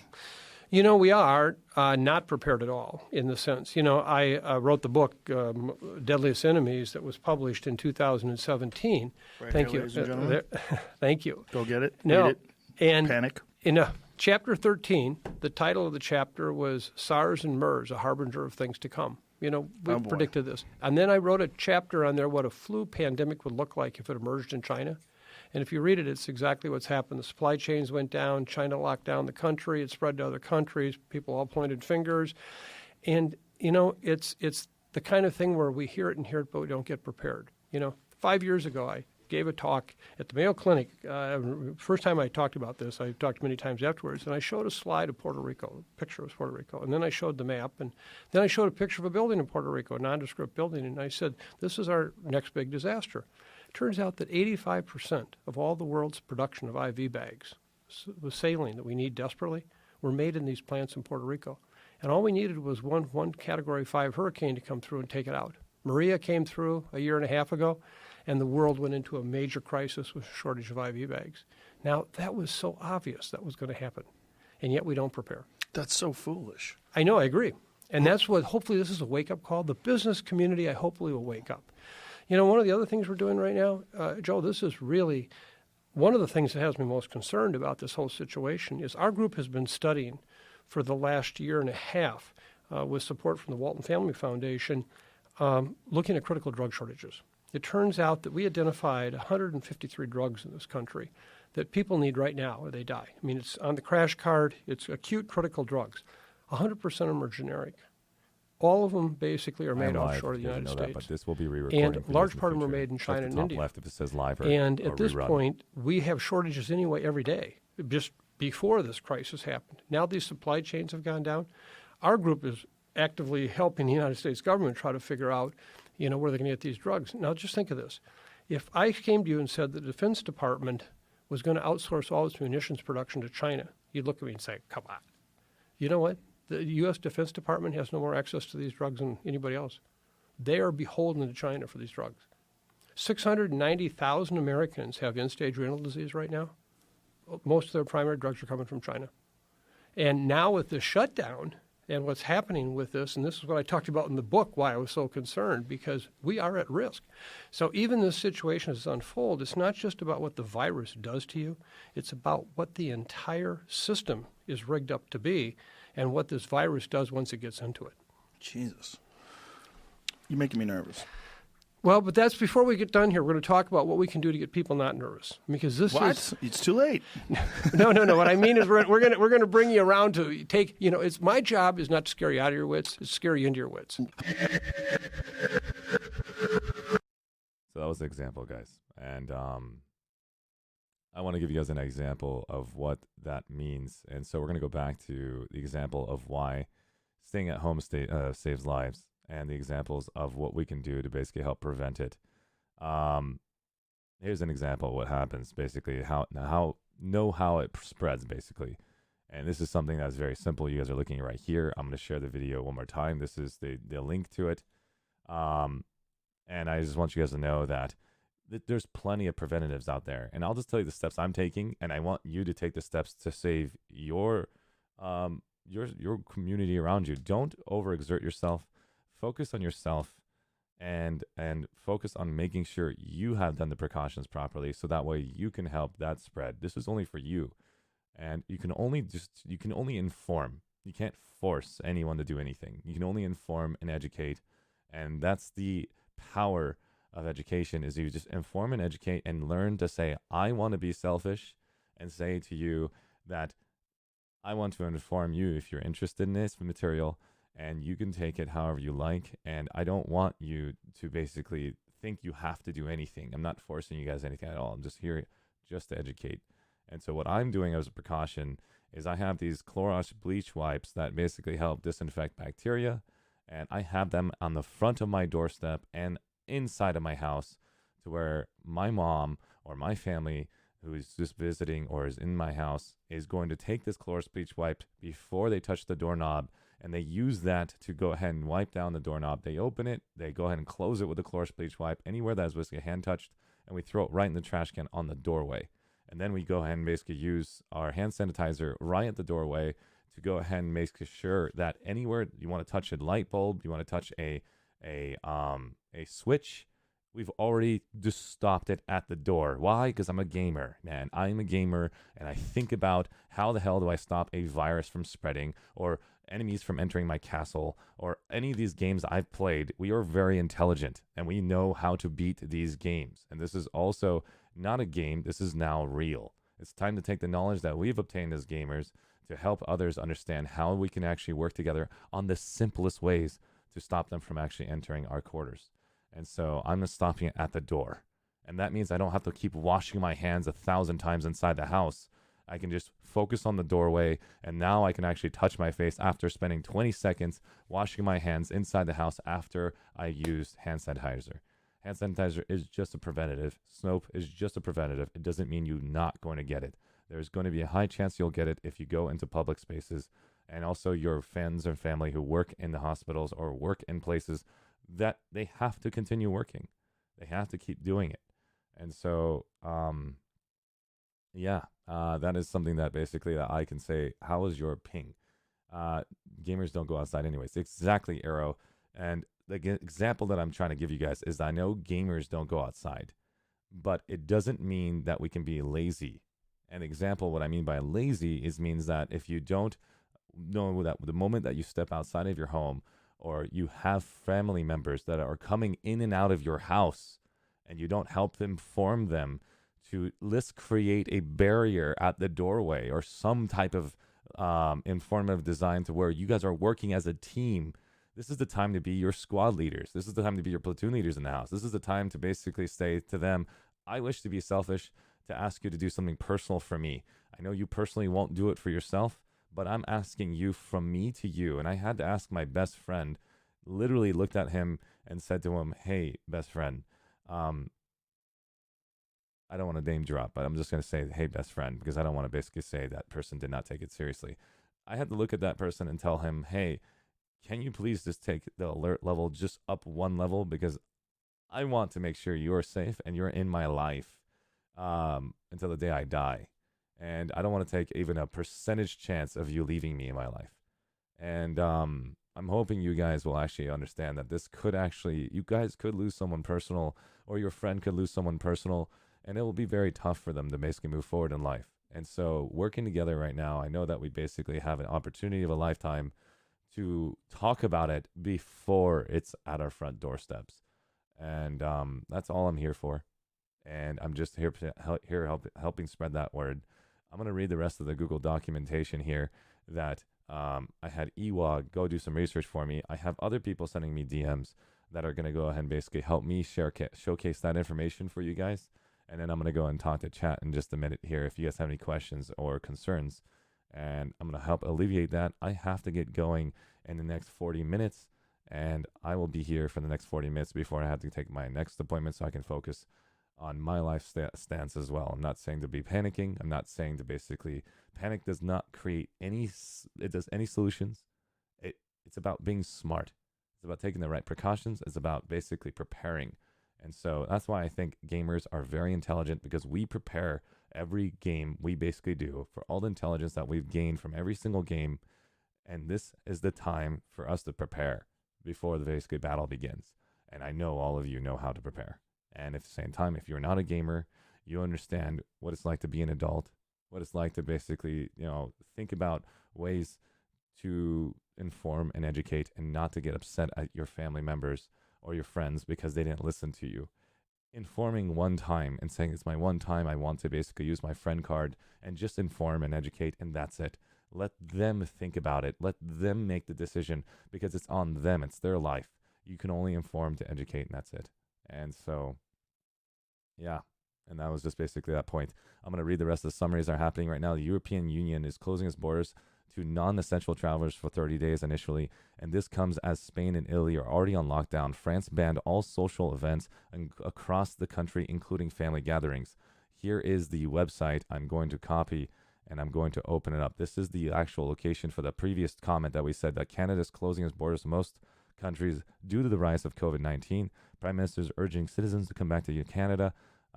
C: We are not prepared at all in the sense. I wrote the book, Deadliest Enemies, that was published in 2017.
B: Right
C: Thank
B: here,
C: you.
B: ladies and gentlemen.
C: Thank you.
B: Go get it.
C: No,
B: Read it.
C: and
B: Panic.
C: In chapter 13, the title of the chapter was SARS and MERS, a harbinger of things to come. We predicted this. And then I wrote a chapter on there what a flu pandemic would look like if it emerged in China. And if you read it, it's exactly what's happened. The supply chains went down. China locked down the country. It spread to other countries. People all pointed fingers. And, it's the kind of thing where we hear it, but we don't get prepared. 5 years ago, I gave a talk at the Mayo Clinic. First time I talked about this, I talked many times afterwards, and I showed a slide of Puerto Rico, a picture of Puerto Rico, and then I showed the map, and then I showed a picture of a building in Puerto Rico, a nondescript building, and I said, this is our next big disaster. It turns out that 85% of all the world's production of IV bags, with saline that we need desperately, were made in these plants in Puerto Rico. And all we needed was one Category 5 hurricane to come through and take it out. Maria came through a year and a half ago, and the world went into a major crisis with a shortage of IV bags. Now, that was so obvious that was going to happen, and yet we don't prepare.
B: That's so foolish.
C: I know, I agree. And that's what, hopefully this is a wake-up call. The business community, I hopefully will wake up. One of the other things we're doing right now, Joe, this is really one of the things that has me most concerned about this whole situation is our group has been studying for the last year and a half with support from the Walton Family Foundation, looking at critical drug shortages. It turns out that we identified 153 drugs in this country that people need right now or they die. I mean, it's on the crash card. It's acute critical drugs. 100% of them are generic. All of them basically are made offshore of the United States.
A: But this will be re-recorded.
C: And a large part of them are made in China and India.
A: Left if it says live
C: and
A: or
C: at this
A: rerun.
C: point, we have shortages anyway every day, just before this crisis happened. Now these supply chains have gone down. Our group is actively helping the United States government try to figure out, where they're going to get these drugs. Now just think of this. If I came to you and said the Defense Department was going to outsource all its munitions production to China, you'd look at me and say, come on. You know what? The U.S. Defense Department has no more access to these drugs than anybody else. They are beholden to China for these drugs. 690,000 Americans have end-stage renal disease right now. Most of their primary drugs are coming from China. And now with the shutdown and what's happening with this, and this is what I talked about in the book, why I was so concerned, because we are at risk. So even this situation as it unfolds, it's not just about what the virus does to you. It's about what the entire system is rigged up to be and what this virus does once it gets into it.
B: Jesus. You're making me nervous.
C: Well, but that's before we get done here. We're going to talk about what we can do to get people not nervous, because this is
B: It's too late.
C: no. What I mean is we're going to bring you around to take. It's my job is not to scare you out of your wits. It's to scare you into your wits.
A: So that was the example, guys, and I want to give you guys an example of what that means. And so we're going to go back to the example of why staying at home saves lives, and the examples of what we can do to basically help prevent it. Here's an example of what happens. Basically, how it spreads. Basically, and this is something that's very simple. You guys are looking right here. I'm going to share the video one more time. This is the link to it. And I just want you guys to know that there's plenty of preventatives out there. And I'll just tell you the steps I'm taking, and I want you to take the steps to save your community around you. Don't overexert yourself. Focus on yourself, and focus on making sure you have done the precautions properly, so that way you can help that spread. This is only for you, and you can only inform. You can't force anyone to do anything. You can only inform and educate, and that's the power of education. Is you just inform and educate and learn to say, I want to be selfish, and say to you that I want to inform you if you're interested in this material, and you can take it however you like. And I don't want you to basically think you have to do anything. I'm not forcing you guys anything at all. I'm just here just to educate. And so what I'm doing as a precaution is I have these Clorox bleach wipes that basically help disinfect bacteria, and I have them on the front of my doorstep and inside of my house, to where my mom or my family who is just visiting or is in my house is going to take this Clorox bleach wipe before they touch the doorknob, and they use that to go ahead and wipe down the doorknob. They open it, they go ahead and close it with the Clorox bleach wipe anywhere that is basically hand touched, and we throw it right in the trash can on the doorway. And then we go ahead and basically use our hand sanitizer right at the doorway to go ahead and make sure that anywhere you want to touch a light bulb, you want to touch a switch, we've already just stopped it at the door. Why? Because I'm a gamer, man. I'm a gamer, and I think about how the hell do I stop a virus from spreading, or enemies from entering my castle, or any of these games I've played. We are very intelligent, and we know how to beat these games. And this is also not a game. This is now real. It's time to take the knowledge that we've obtained as gamers to help others understand how we can actually work together on the simplest ways to stop them from actually entering our quarters. And so I'm stopping it at the door. And that means I don't have to keep washing my hands 1,000 times inside the house. I can just focus on the doorway, and now I can actually touch my face after spending 20 seconds washing my hands inside the house after I used hand sanitizer. Hand sanitizer is just a preventative. Soap is just a preventative. It doesn't mean you're not going to get it. There's going to be a high chance you'll get it if you go into public spaces, and also your friends and family who work in the hospitals or work in places that they have to continue working. They have to keep doing it. And so, that is something that basically that I can say, how is your ping? Gamers don't go outside anyways. Exactly, Arrow. And the example that I'm trying to give you guys is I know gamers don't go outside, but it doesn't mean that we can be lazy. An example, what I mean by lazy is means that if you don't know that the moment that you step outside of your home, or you have family members that are coming in and out of your house, and you don't help inform them to, let's create a barrier at the doorway or some type of informative design to where you guys are working as a team. This is the time to be your squad leaders. This is the time to be your platoon leaders in the house. This is the time to basically say to them, I wish to be selfish to ask you to do something personal for me. I know you personally won't do it for yourself, but I'm asking you from me to you. And I had to ask my best friend, literally looked at him and said to him, hey, best friend, I don't want to name drop, but I'm just going to say, hey, best friend, because I don't want to basically say that person did not take it seriously. I had to look at that person and tell him, hey, can you please just take the alert level just up one level, because I want to make sure you're safe and you're in my life until the day I die. And I don't want to take even a percentage chance of you leaving me in my life. And I'm hoping you guys will actually understand that this could actually, you guys could lose someone personal, or your friend could lose someone personal, and it will be very tough for them to basically move forward in life. And so working together right now, I know that we basically have an opportunity of a lifetime to talk about it before it's at our front doorsteps. And that's all I'm here for. And I'm just here helping spread that word. I'm going to read the rest of the Google documentation here that I had EWOG go do some research for me. I have other people sending me DMs that are going to go ahead and basically help me showcase that information for you guys. And then I'm going to go and talk to chat in just a minute here if you guys have any questions or concerns. And I'm going to help alleviate that. I have to get going in the next 40 minutes. And I will be here for the next 40 minutes before I have to take my next appointment so I can focus on my life stance as well. I'm not saying to be panicking. I'm not saying to basically panic does not create any solutions. It's about being smart. It's about taking the right precautions. It's about basically preparing. And so that's why I think gamers are very intelligent, because we prepare every game we basically do for all the intelligence that we've gained from every single game. And this is the time for us to prepare before the basically battle begins. And I know all of you know how to prepare. And at the same time, if you're not a gamer, you understand what it's like to be an adult, what it's like to basically, think about ways to inform and educate, and not to get upset at your family members or your friends because they didn't listen to you. Informing one time and saying, it's my one time, I want to basically use my friend card, and just inform and educate, and that's it. Let them think about it. Let them make the decision, because it's on them. It's their life. You can only inform to educate, and that's it. And so, yeah. And that was just basically that point. I'm going to read the rest of the summaries that are happening right now. The European Union is closing its borders to non-essential travelers for 30 days initially, and this comes as Spain and Italy are already on lockdown. France banned all social events across the country, including family gatherings. Here is the website I'm going to copy, and I'm going to open it up. This is the actual location for the previous comment that we said that Canada is closing its borders to most countries due to the rise of COVID-19. Prime Minister is urging citizens to come back to Canada.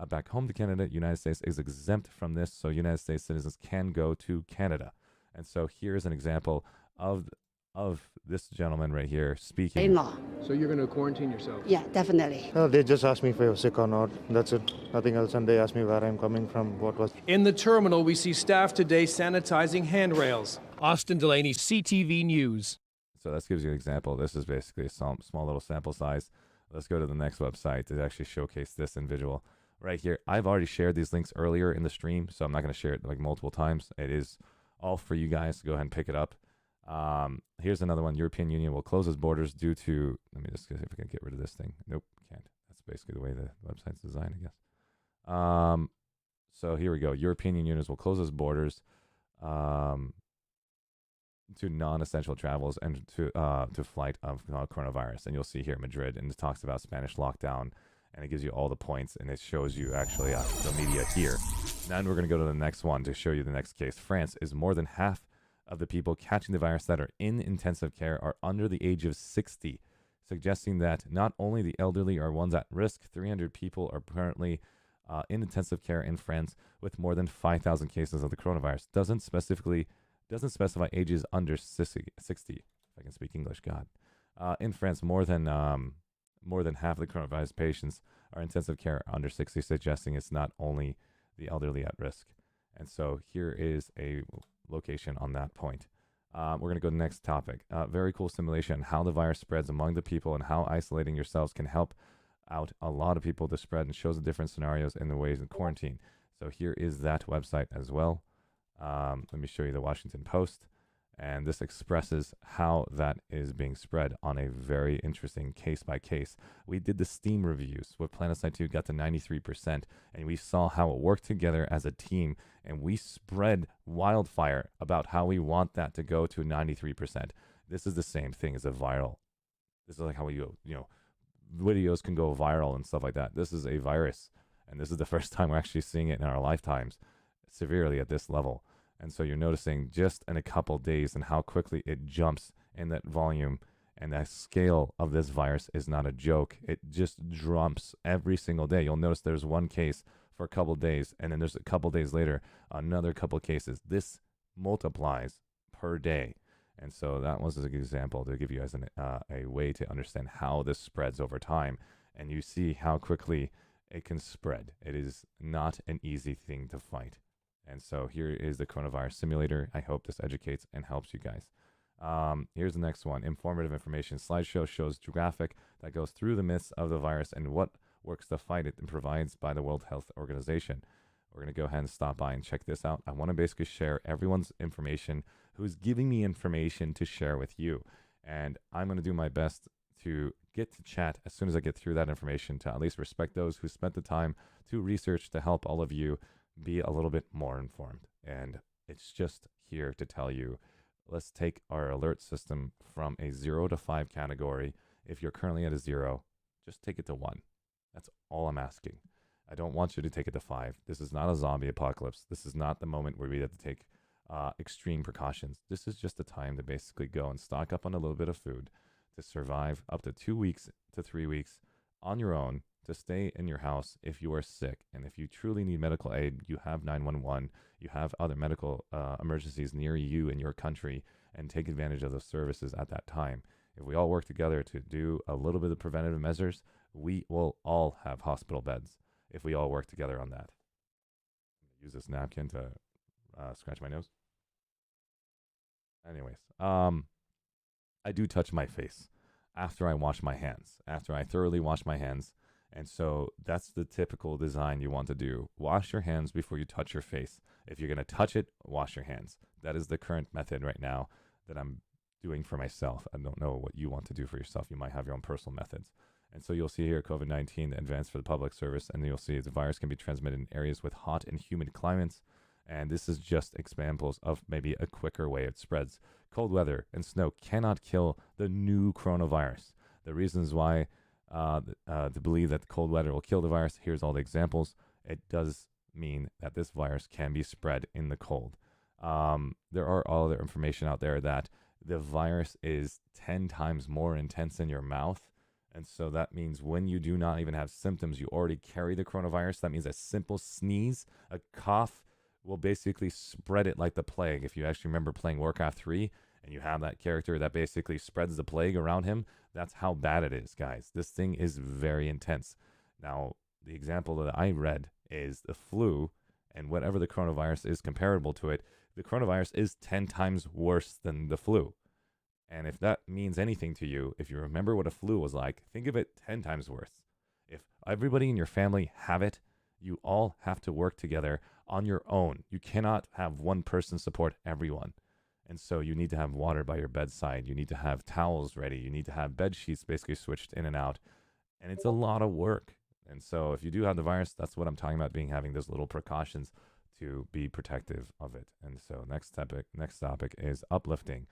A: Back home to Canada, United States is exempt from this, so United States citizens can go to Canada. And so here's an example of this gentleman right here speaking.
D: In-law.
C: So you're going to quarantine yourself?
D: Yeah, definitely.
E: They just asked me if I was sick or not. That's it. Nothing else. And they asked me where I'm coming from, what was.
F: In the terminal, we see staff today sanitizing handrails. Austin Delaney, CTV News.
A: So that gives you an example. This is basically a small little sample size. Let's go to the next website to actually showcase this individual right here. I've already shared these links earlier in the stream, so I'm not going to share it like multiple times. It is all for you guys to go ahead and pick it up. Here's another one. European Union will close its borders due to, let me just see if I can get rid of this thing. Nope, can't. That's basically the way the website's designed, I guess. So here we go. European Union will close its borders to non-essential travels and to flight of coronavirus. And you'll see here Madrid, and it talks about Spanish lockdown, and it gives you all the points, and it shows you actually the media here. Now we're going to go to the next one to show you the next case. France is more than half of the people catching the virus that are in intensive care are under the age of 60, suggesting that not only the elderly are ones at risk. 300 people are currently in intensive care in France, with more than 5,000 cases of the coronavirus. Doesn't specify ages under 60. If I can speak English, God. In France, more than half of the coronavirus patients are intensive care under 60, suggesting it's not only the elderly at risk. And so here is a location on that point. We're going to go to the next topic. Very cool simulation, how the virus spreads among the people and how isolating yourselves can help out a lot of people to spread, and shows the different scenarios in the ways in quarantine. So here is that website as well. Let me show you the Washington Post. And this expresses how that is being spread on a very interesting case by case. We did the Steam reviews with PlanetSide 2, got to 93%, and we saw how it worked together as a team, and we spread wildfire about how we want that to go to 93%. This is the same thing as a viral. This is like how we go, videos can go viral and stuff like that. This is a virus, and this is the first time we're actually seeing it in our lifetimes severely at this level. And so you're noticing just in a couple days and how quickly it jumps in that volume, and that scale of this virus is not a joke. It just jumps every single day. You'll notice there's one case for a couple days, and then there's a couple days later, another couple cases. This multiplies per day. And so that was an example to give you guys a way to understand how this spreads over time. And you see how quickly it can spread. It is not an easy thing to fight. And so here is the coronavirus simulator. I hope this educates and helps you guys. Here's the next one. Informative information slideshow shows graphic that goes through the myths of the virus and what works to fight it, and provides by the World Health Organization. We're going to go ahead and stop by and check this out. I want to basically share everyone's information who's giving me information to share with you. And I'm going to do my best to get to chat as soon as I get through that information, to at least respect those who spent the time to research to help all of you be a little bit more informed. And it's just here to tell you, let's take our alert system from a 0 to 5 category. If you're currently at a 0, just take it to 1. That's all I'm asking. I don't want you to take it to 5. This is not a zombie apocalypse. This is not the moment where we have to take extreme precautions. This is just a time to basically go and stock up on a little bit of food to survive up to 2 weeks to 3 weeks on your own, to stay in your house if you are sick. And if you truly need medical aid, you have 911, you have other medical emergencies near you in your country, and take advantage of those services at that time. If we all work together to do a little bit of preventative measures, we will all have hospital beds if we all work together on that. Use this napkin to scratch my nose. Anyways, I do touch my face after I wash my hands, after I thoroughly wash my hands. And so that's the typical design you want to do. Wash your hands before you touch your face. If you're going to touch it, wash your hands. That is the current method right now that I'm doing for myself. I don't know what you want to do for yourself. You might have your own personal methods. And so you'll see here COVID-19 advanced for the public service, and you'll see the virus can be transmitted in areas with hot and humid climates. And this is just examples of maybe a quicker way it spreads. Cold weather and snow cannot kill the new coronavirus. The reasons why to believe that the cold weather will kill the virus, here's all the examples. It does mean that this virus can be spread in the cold. There are other information out there that the virus is 10 times more intense in your mouth. And so that means when you do not even have symptoms, you already carry the coronavirus. That means a simple sneeze, a cough will basically spread it like the plague. If you actually remember playing Warcraft 3 and you have that character that basically spreads the plague around him, that's how bad it is, guys. This thing is very intense. Now, the example that I read is the flu, and whatever the coronavirus is comparable to it, the coronavirus is 10 times worse than the flu. And if that means anything to you, if you remember what a flu was like, think of it 10 times worse. If everybody in your family have it, you all have to work together on your own. You cannot have one person support everyone. And so you need to have water by your bedside. You need to have towels ready. You need to have bed sheets basically switched in and out. And it's a lot of work. And so if you do have the virus, that's what I'm talking about, having those little precautions to be protective of it. And so next topic is uplifting.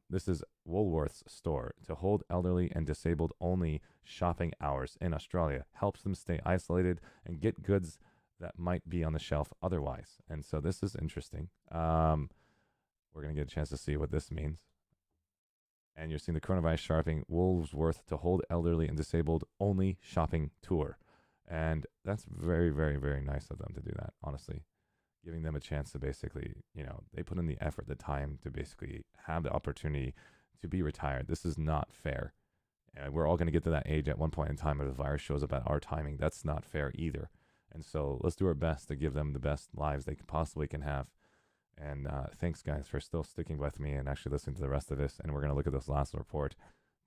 A: This is Woolworth's store to hold elderly and disabled only shopping hours in Australia. Helps them stay isolated and get goods that might be on the shelf otherwise. And so this is interesting. We're going to get a chance to see what this means. And you're seeing the coronavirus shopping Woolworth to hold elderly and disabled only shopping tour. And that's very, very, very nice of them to do that, honestly. Giving them a chance to basically, they put in the effort, the time to basically have the opportunity to be retired. This is not fair. We're all going to get to that age at one point in time if the virus shows up at our timing. That's not fair either. And so let's do our best to give them the best lives they possibly can have. And thanks, guys, for still sticking with me and actually listening to the rest of this. And we're going to look at this last report.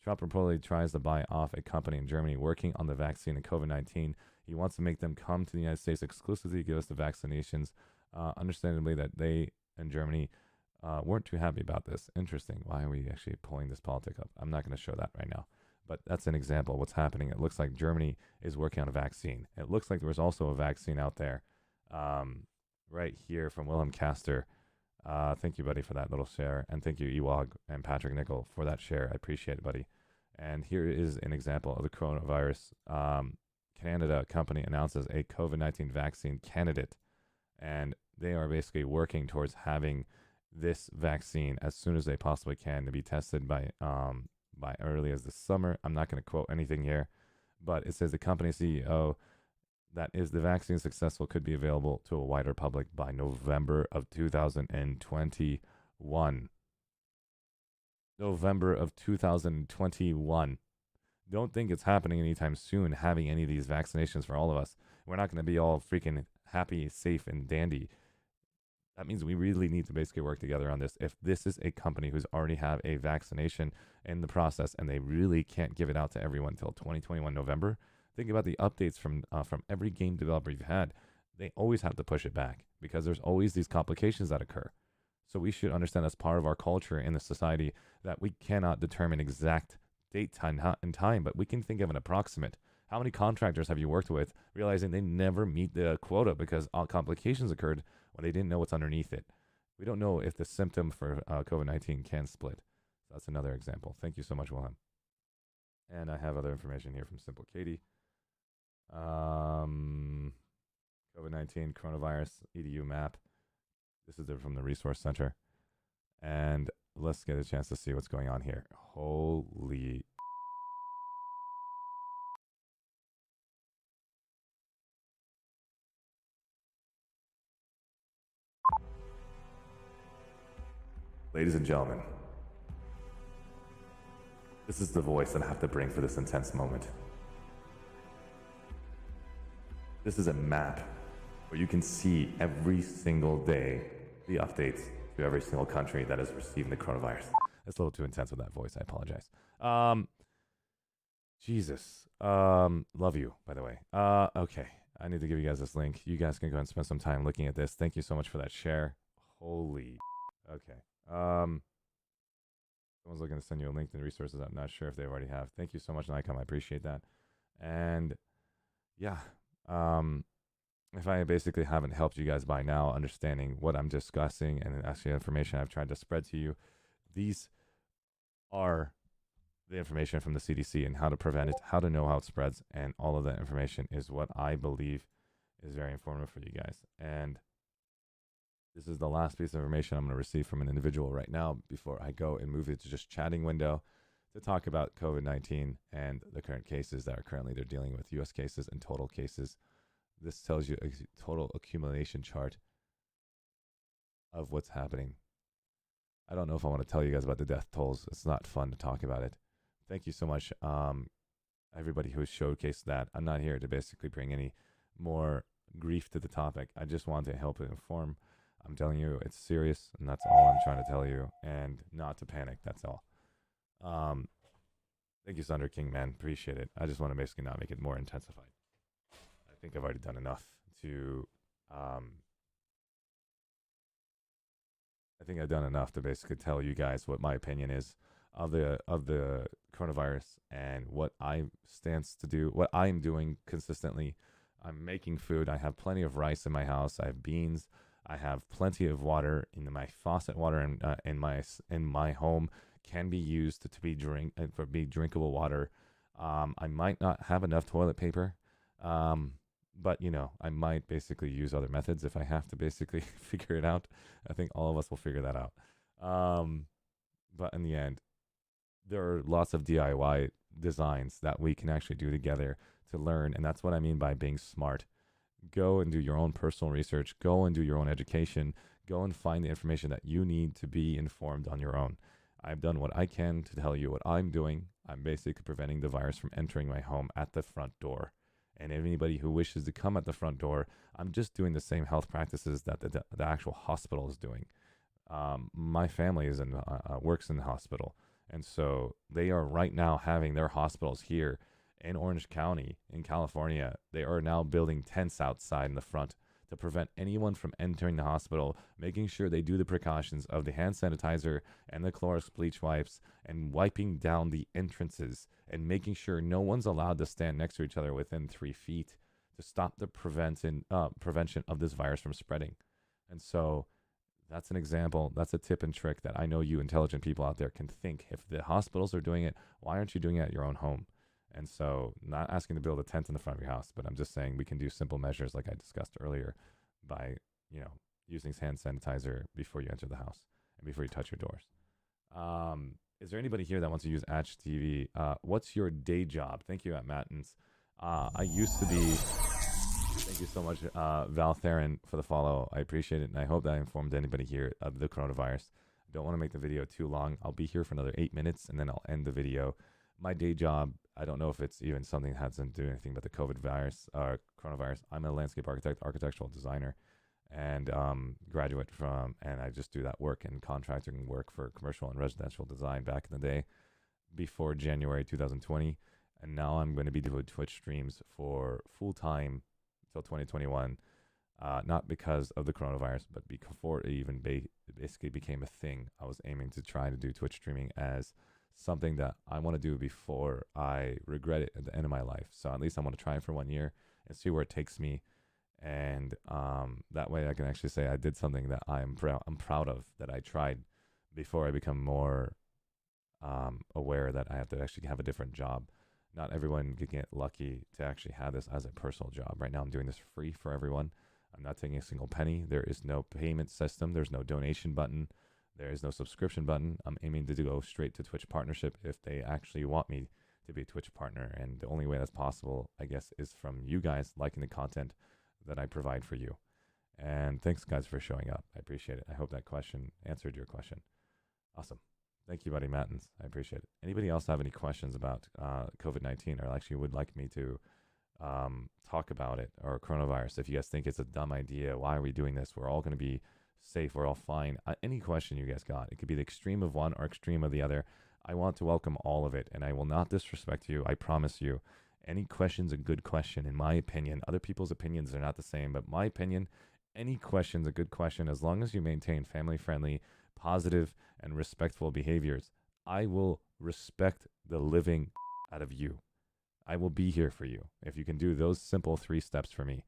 A: Trump reportedly tries to buy off a company in Germany working on the vaccine in COVID-19. He wants to make them come to the United States exclusively to give us the vaccinations. Understandably, that they in Germany weren't too happy about this. Interesting. Why are we actually pulling this politic up? I'm not going to show that right now. But that's an example of what's happening. It looks like Germany is working on a vaccine. It looks like there was also a vaccine out there right here from Willem Caster. Thank you, buddy, for that little share. And thank you, Ewog and Patrick Nickel, for that share. I appreciate it, buddy. And here is an example of the coronavirus. Canada company announces a COVID-19 vaccine candidate. And they are basically working towards having this vaccine as soon as they possibly can to be tested by early as the summer. I'm not going to quote anything here, but it says the company CEO that is the vaccine successful could be available to a wider public by November of 2021. November of 2021. Don't think it's happening anytime soon, having any of these vaccinations for all of us. We're not going to be all freaking happy, safe, and dandy. That means we really need to basically work together on this. If this is a company who's already have a vaccination in the process and they really can't give it out to everyone until 2021 November, think about the updates from every game developer you've had. They always have to push it back because there's always these complications that occur. So we should understand as part of our culture in the society that we cannot determine exact date time and time, but we can think of an approximate. How many contractors have you worked with realizing they never meet the quota because all complications occurred when they didn't know what's underneath it? We don't know if the symptom for COVID-19 can split. So that's another example. Thank you so much, Wilhelm. And I have other information here from Simple Katie. COVID-19 coronavirus EDU map. This is from the Resource Center. And let's get a chance to see what's going on here. Holy. Ladies and gentlemen, this is the voice that I have to bring for this intense moment. This is a map where you can see every single day the updates to every single country that is receiving the coronavirus. That's a little too intense with that voice. I apologize. Jesus. Love you, by the way. Okay. I need to give you guys this link. You guys can go and spend some time looking at this. Thank you so much for that share. Holy. Okay. Someone's looking to send you a link to the resources. I'm not sure if they already have. Thank you so much, Nikon. I appreciate that. And yeah. If I basically haven't helped you guys by now understanding what I'm discussing and actually information I've tried to spread to you, these are the information from the CDC and how to prevent it, how to know how it spreads, and all of that information is what I believe is very informative for you guys. And this is the last piece of information I'm going to receive from an individual right now before I go and move it to just chatting window to talk about COVID-19 and the current cases that are currently they're dealing with, U.S. cases and total cases. This tells you a total accumulation chart of what's happening. I don't know if I want to tell you guys about the death tolls. It's not fun to talk about it. Thank you so much, everybody who has showcased that. I'm not here to basically bring any more grief to the topic. I just want to help and inform. I'm telling you it's serious, and that's all I'm trying to tell you, and not to panic. That's all. Thank you, Thunder King, man. Appreciate it. I just want to basically not make it more intensified. I think I've already done enough to basically tell you guys what my opinion is of the coronavirus and what I stands to do, what I'm doing consistently. I'm making food. I have plenty of rice in my house. I have beans. I have plenty of water in my faucet. Water in my home can be used to be drinkable water. I might not have enough toilet paper. But, you know, I might basically use other methods if I have to basically figure it out. I think all of us will figure that out. But in the end, there are lots of DIY designs that we can actually do together to learn. And that's what I mean by being smart. Go and do your own personal research. Go and do your own education. Go and find the information that you need to be informed on your own. I've done what I can to tell you what I'm doing. I'm basically preventing the virus from entering my home at the front door. And anybody who wishes to come at the front door, I'm just doing the same health practices that the actual hospital is doing. My family is works in the hospital. And so they are right now having their hospitals here in Orange County in California. They are now building tents outside in the front to prevent anyone from entering the hospital, making sure they do the precautions of the hand sanitizer and the Clorox bleach wipes and wiping down the entrances and making sure no one's allowed to stand next to each other within 3 feet to stop the prevention of this virus from spreading. And so that's an example. That's a tip and trick that I know you intelligent people out there can think. If the hospitals are doing it, why aren't you doing it at your own home? And so not asking to build a tent in the front of your house, but I'm just saying we can do simple measures like I discussed earlier by, you know, using hand sanitizer before you enter the house and before you touch your doors. Is there anybody here that wants to use ArsheeTV? What's your day job? Thank you, Matt Mattins. I used to be, thank you so much, Val Theron, for the follow. I appreciate it, and I hope that I informed anybody here of the coronavirus. I don't want to make the video too long. I'll be here for another 8 minutes, and then I'll end the video. My day job, I don't know if it's even something that has to do anything but the COVID virus or coronavirus. I'm a landscape architect, architectural designer, and graduate from, and I just do that work and contracting work for commercial and residential design back in the day before January 2020. And now I'm going to be doing Twitch streams for full time until 2021. Not because of the coronavirus, but before it even basically became a thing. I was aiming to try to do Twitch streaming as something that I want to do before I regret it at the end of my life. So at least I want to try it for 1 year and see where it takes me. And that way I can actually say I did something that I'm proud of, that I tried before I become more aware that I have to actually have a different job. not everyone can get lucky to actually have this as a personal job. Right now, I'm doing this free for everyone. I'm not taking a single penny. There is no payment system. There's no donation button. There is no subscription button. I'm aiming to go straight to Twitch partnership if they actually want me to be a Twitch partner. And the only way that's possible, I guess, is from you guys liking the content that I provide for you. And thanks, guys, for showing up. I appreciate it. I hope that question answered your question. Awesome. Thank you, buddy Mattins. I appreciate it. Anybody else have any questions about COVID-19 or actually would like me to talk about it, or coronavirus? If you guys think it's a dumb idea, why are we doing this? We're all going to be safe. We're all fine. Any question you guys got, it could be the extreme of one or extreme of the other. I want to welcome all of it, and I will not disrespect you. I promise you. Any question's a good question, in my opinion. Other people's opinions are not the same, but my opinion, any question's a good question as long as you maintain family-friendly, positive, and respectful behaviors. I will respect the living out of you. I will be here for you. If you can do those simple 3 steps for me,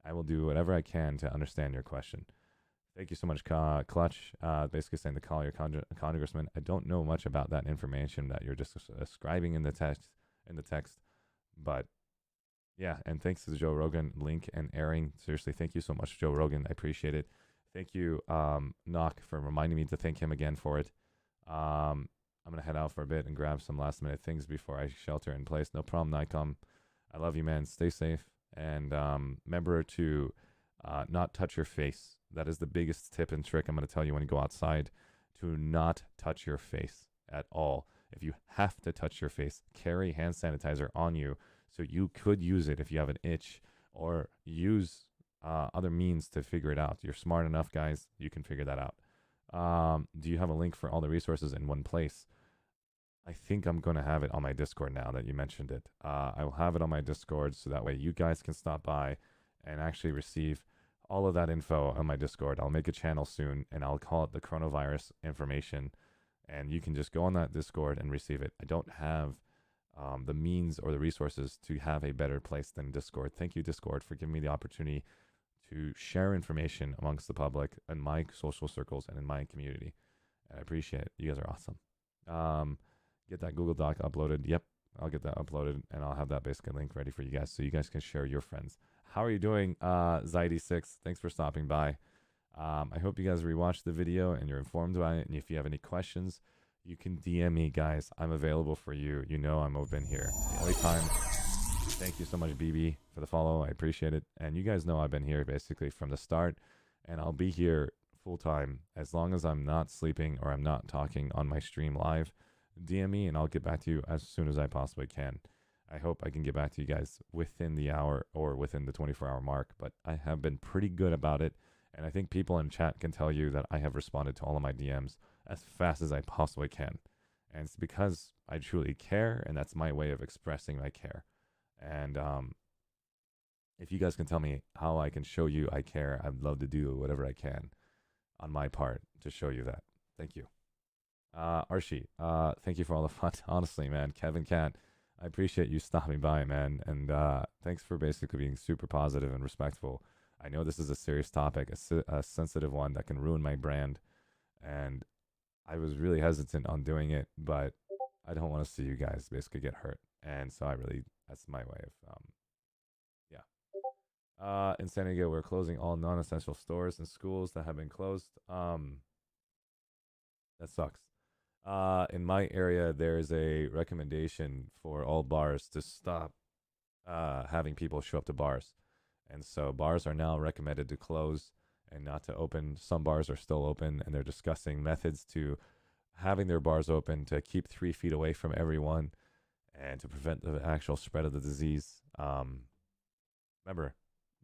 A: I will do whatever I can to understand your question. Thank you so much, Clutch. Basically saying to call your congressman. I don't know much about that information that you're just ascribing in the text. But yeah, and thanks to Joe Rogan, link and airing. Seriously, thank you so much, Joe Rogan. I appreciate it. Thank you, Knock, for reminding me to thank him again for it. I'm going to head out for a bit and grab some last minute things before I shelter in place. No problem, Nikon. I love you, man. Stay safe. And remember to not touch your face. That is the biggest tip and trick I'm going to tell you when you go outside. To not touch your face at all. If you have to touch your face, carry hand sanitizer on you so you could use it if you have an itch, or use other means to figure it out. You're smart enough, guys. You can figure that out. Do you have a link for all the resources in one place? I think I'm going to have it on my Discord now that you mentioned it. I will have it on my Discord so that way you guys can stop by and actually receive all of that info on my Discord. I'll make a channel soon, and I'll call it the coronavirus information, and you can just go on that Discord and receive it. I don't have the means or the resources to have a better place than Discord. Thank you, Discord, for giving me the opportunity to share information amongst the public in my social circles and in my community. And I appreciate it. You guys are awesome. Get that Google Doc uploaded. Yep, I'll get that uploaded, and I'll have that basically link ready for you guys so you guys can share your friends. How are you doing, Zaidi6? Thanks for stopping by. I hope you guys rewatched the video and you're informed by it. And if you have any questions, you can DM me, guys. I'm available for you. You know I'm open here anytime. Thank you so much, BB, for the follow. I appreciate it. And you guys know I've been here basically from the start, and I'll be here full time as long as I'm not sleeping or I'm not talking on my stream live. DM me and I'll get back to you as soon as I possibly can. I hope I can get back to you guys within the hour or within the 24-hour mark, but I have been pretty good about it, and I think people in chat can tell you that I have responded to all of my DMs as fast as I possibly can, and it's because I truly care, and that's my way of expressing my care. And if you guys can tell me how I can show you I care, I'd love to do whatever I can on my part to show you that. Thank you. Arshee, thank you for all the fun. Honestly, man, Kevin Cat, I appreciate you stopping by, man. And thanks for basically being super positive and respectful. I know this is a serious topic, a sensitive one that can ruin my brand. And I was really hesitant on doing it, but I don't want to see you guys basically get hurt. And so that's my way of, yeah. In San Diego, we're closing all non-essential stores and schools that have been closed. That sucks. In my area, there's a recommendation for all bars to stop having people show up to bars. And so bars are now recommended to close and not to open. Some bars are still open, and they're discussing methods to having their bars open to keep 3 feet away from everyone and to prevent the actual spread of the disease. Remember,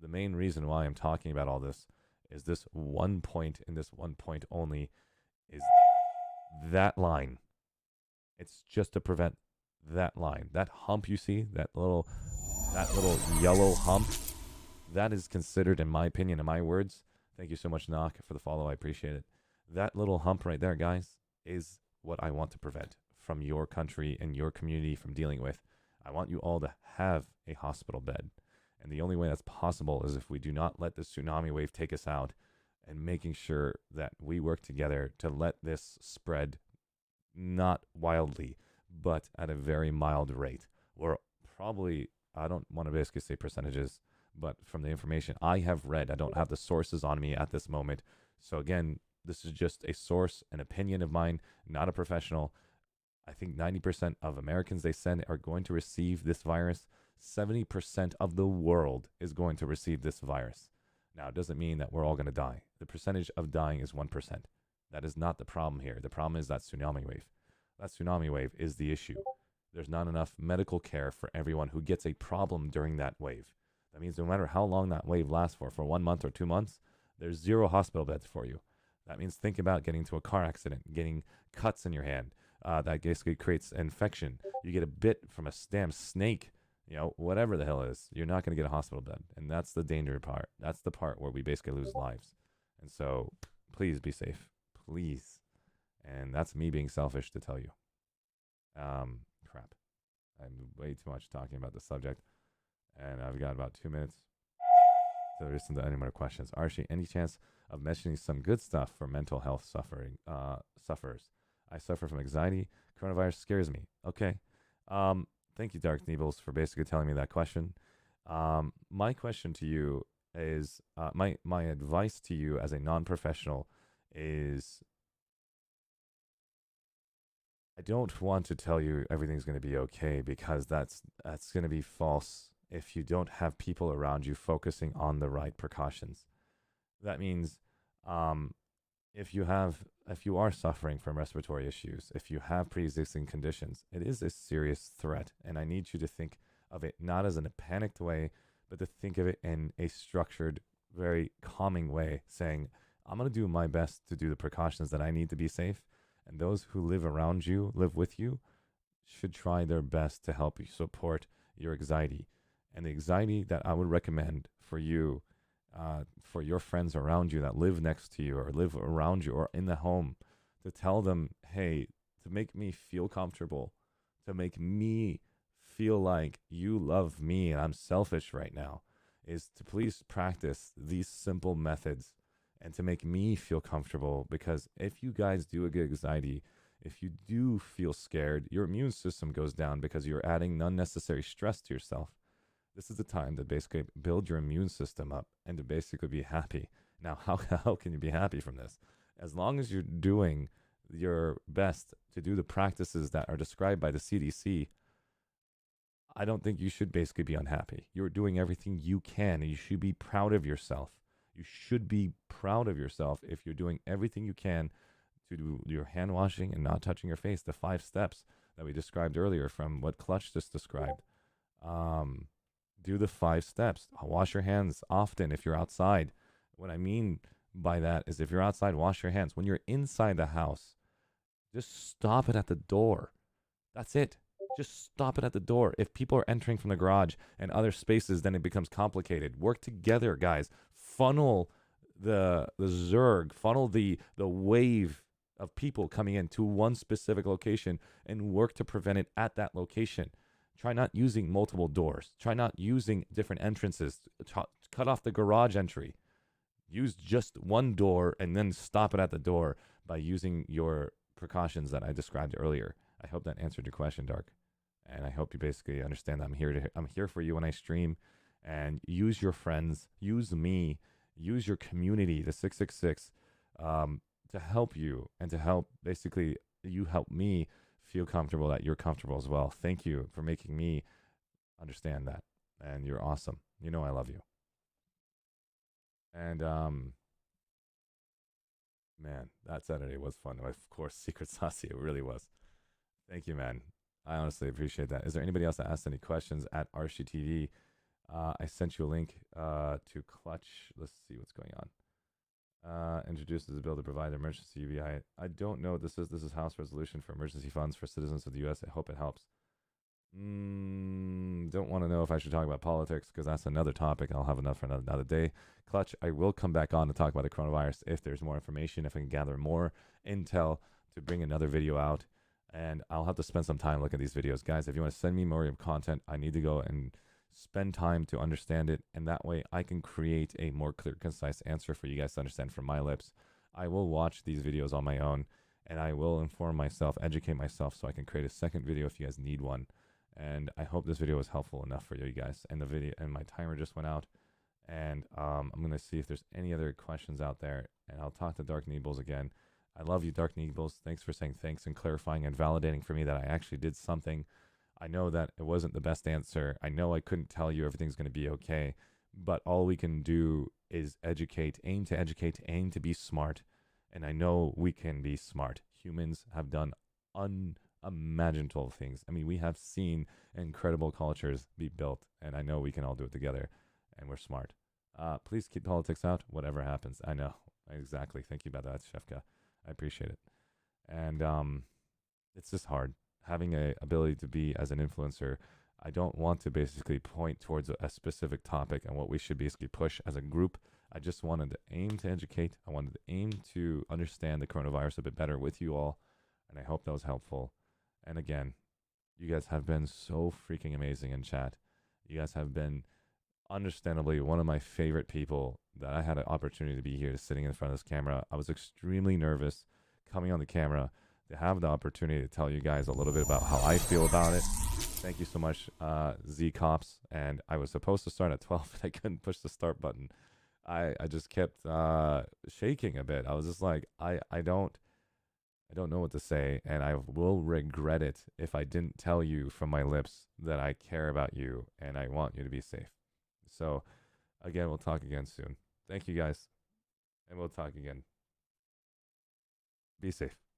A: the main reason why I'm talking about all this is this one point, and this one point only, is that line. It's just to prevent that line. That hump you see, that little yellow hump, that is considered, in my opinion, in my words, thank you so much, Knock, for the follow. I appreciate it. That little hump right there, guys, is what I want to prevent from your country and your community from dealing with. I want you all to have a hospital bed. And the only way that's possible is if we do not let the tsunami wave take us out, and making sure that we work together to let this spread not wildly, but at a very mild rate. we're probably, I don't want to basically say percentages, but from the information I have read, I don't have the sources on me at this moment. So again, this is just a source, an opinion of mine, not a professional. I think 90% of Americans they send are going to receive this virus. 70% of the world is going to receive this virus. Now, it doesn't mean that we're all going to die. The percentage of dying is 1%. That is not the problem here. The problem is that tsunami wave. That tsunami wave is the issue. There's not enough medical care for everyone who gets a problem during that wave. That means no matter how long that wave lasts for 1 month or 2 months, there's 0 hospital beds for you. That means think about getting into a car accident, getting cuts in your hand. That basically creates infection. You get a bit from a damn snake, whatever the hell it is. You're not going to get a hospital bed. And that's the danger part. That's the part where we basically lose lives. And so please be safe. Please. And that's me being selfish to tell you. Crap. I'm way too much talking about the subject. And I've got about 2 minutes to listen to any more questions. Arshee, any chance of mentioning some good stuff for mental health sufferers? I suffer from anxiety. Coronavirus scares me. Okay. Thank you, Dark Neebles, for basically telling me that question. My question to you is, my advice to you as a non-professional is, I don't want to tell you everything's going to be okay, because that's going to be false if you don't have people around you focusing on the right precautions. That means if you are suffering from respiratory issues, if you have pre-existing conditions, it is a serious threat. And I need you to think of it not as in a panicked way, but to think of it in a structured, very calming way, saying, I'm going to do my best to do the precautions that I need to be safe. And those who live around you, live with you, should try their best to help you support your anxiety. And the anxiety that I would recommend for you, for your friends around you that live next to you or live around you or in the home, to tell them, hey, to make me feel comfortable, to make me feel like you love me and I'm selfish right now, is to please practice these simple methods and to make me feel comfortable. Because if you guys do get anxiety, if you do feel scared, your immune system goes down because you're adding unnecessary stress to yourself. This is the time to basically build your immune system up and to basically be happy. Now, how can you be happy from this? As long as you're doing your best to do the practices that are described by the CDC, I don't think you should basically be unhappy. You're doing everything you can, and you should be proud of yourself. You should be proud of yourself if you're doing everything you can to do your hand washing and not touching your face, the 5 steps that we described earlier from what Clutch just described. Do the 5 steps. Wash your hands often if you're outside. What I mean by that is if you're outside, wash your hands. When you're inside the house, just stop it at the door. That's it. Just stop it at the door. If people are entering from the garage and other spaces, then it becomes complicated. Work together, guys. Funnel the zerg, funnel the wave of people coming in to one specific location and work to prevent it at that location. Try not using multiple doors. Try not using different entrances. Cut off the garage entry. Use just one door and then stop it at the door by using your precautions that I described earlier. I hope that answered your question, Dark. And I hope you basically understand that I'm here for you when I stream. And use your friends, use me, use your community, the 666, to help you and to help basically you help me feel comfortable that you're comfortable as well. Thank you for making me understand that. And you're awesome. You know I love you. And man, that Saturday was fun. Of course, Secret Saucy, it really was. Thank you, man. I honestly appreciate that. Is there anybody else that asked any questions at ArsheeTV? I sent you a link to Clutch. Let's see what's going on. Introduces a bill to provide emergency UBI. I don't know what this is. This is House Resolution for Emergency Funds for Citizens of the U.S. I hope it helps. Don't want to know if I should talk about politics because that's another topic. I'll have enough for another day. Clutch, I will come back on to talk about the coronavirus if there's more information, if I can gather more intel to bring another video out. And I'll have to spend some time looking at these videos. Guys, if you want to send me more content, I need to go and spend time to understand it. And that way I can create a more clear, concise answer for you guys to understand from my lips. I will watch these videos on my own and I will inform myself, educate myself so I can create a second video if you guys need one. And I hope this video was helpful enough for you guys. And the video and my timer just went out. And I'm going to see if there's any other questions out there. And I'll talk to Dark Neebles again. I love you, Dark Neebles. Thanks for saying thanks and clarifying and validating for me that I actually did something. I know that it wasn't the best answer. I know I couldn't tell you everything's going to be okay. But all we can do is educate, aim to be smart. And I know we can be smart. Humans have done unimaginable things. I mean, we have seen incredible cultures be built. And I know we can all do it together. And we're smart. Please keep politics out, whatever happens. I know. Exactly. Thank you about that, Shefka. I appreciate it. And it's just hard. Having a ability to be as an influencer, I don't want to basically point towards a specific topic and what we should basically push as a group. I just wanted to aim to educate. I wanted to aim to understand the coronavirus a bit better with you all. And I hope that was helpful. And again, you guys have been so freaking amazing in chat. You guys have been understandably one of my favorite people that I had an opportunity to be here sitting in front of this camera. I was extremely nervous coming on the camera to have the opportunity to tell you guys a little bit about how I feel about it. Thank you so much, Z Cops. And I was supposed to start at 12, but I couldn't push the start button. I just kept shaking a bit. I was just like, I don't know what to say, and I will regret it if I didn't tell you from my lips that I care about you and I want you to be safe. So, again, we'll talk again soon. Thank you, guys, and we'll talk again. Be safe.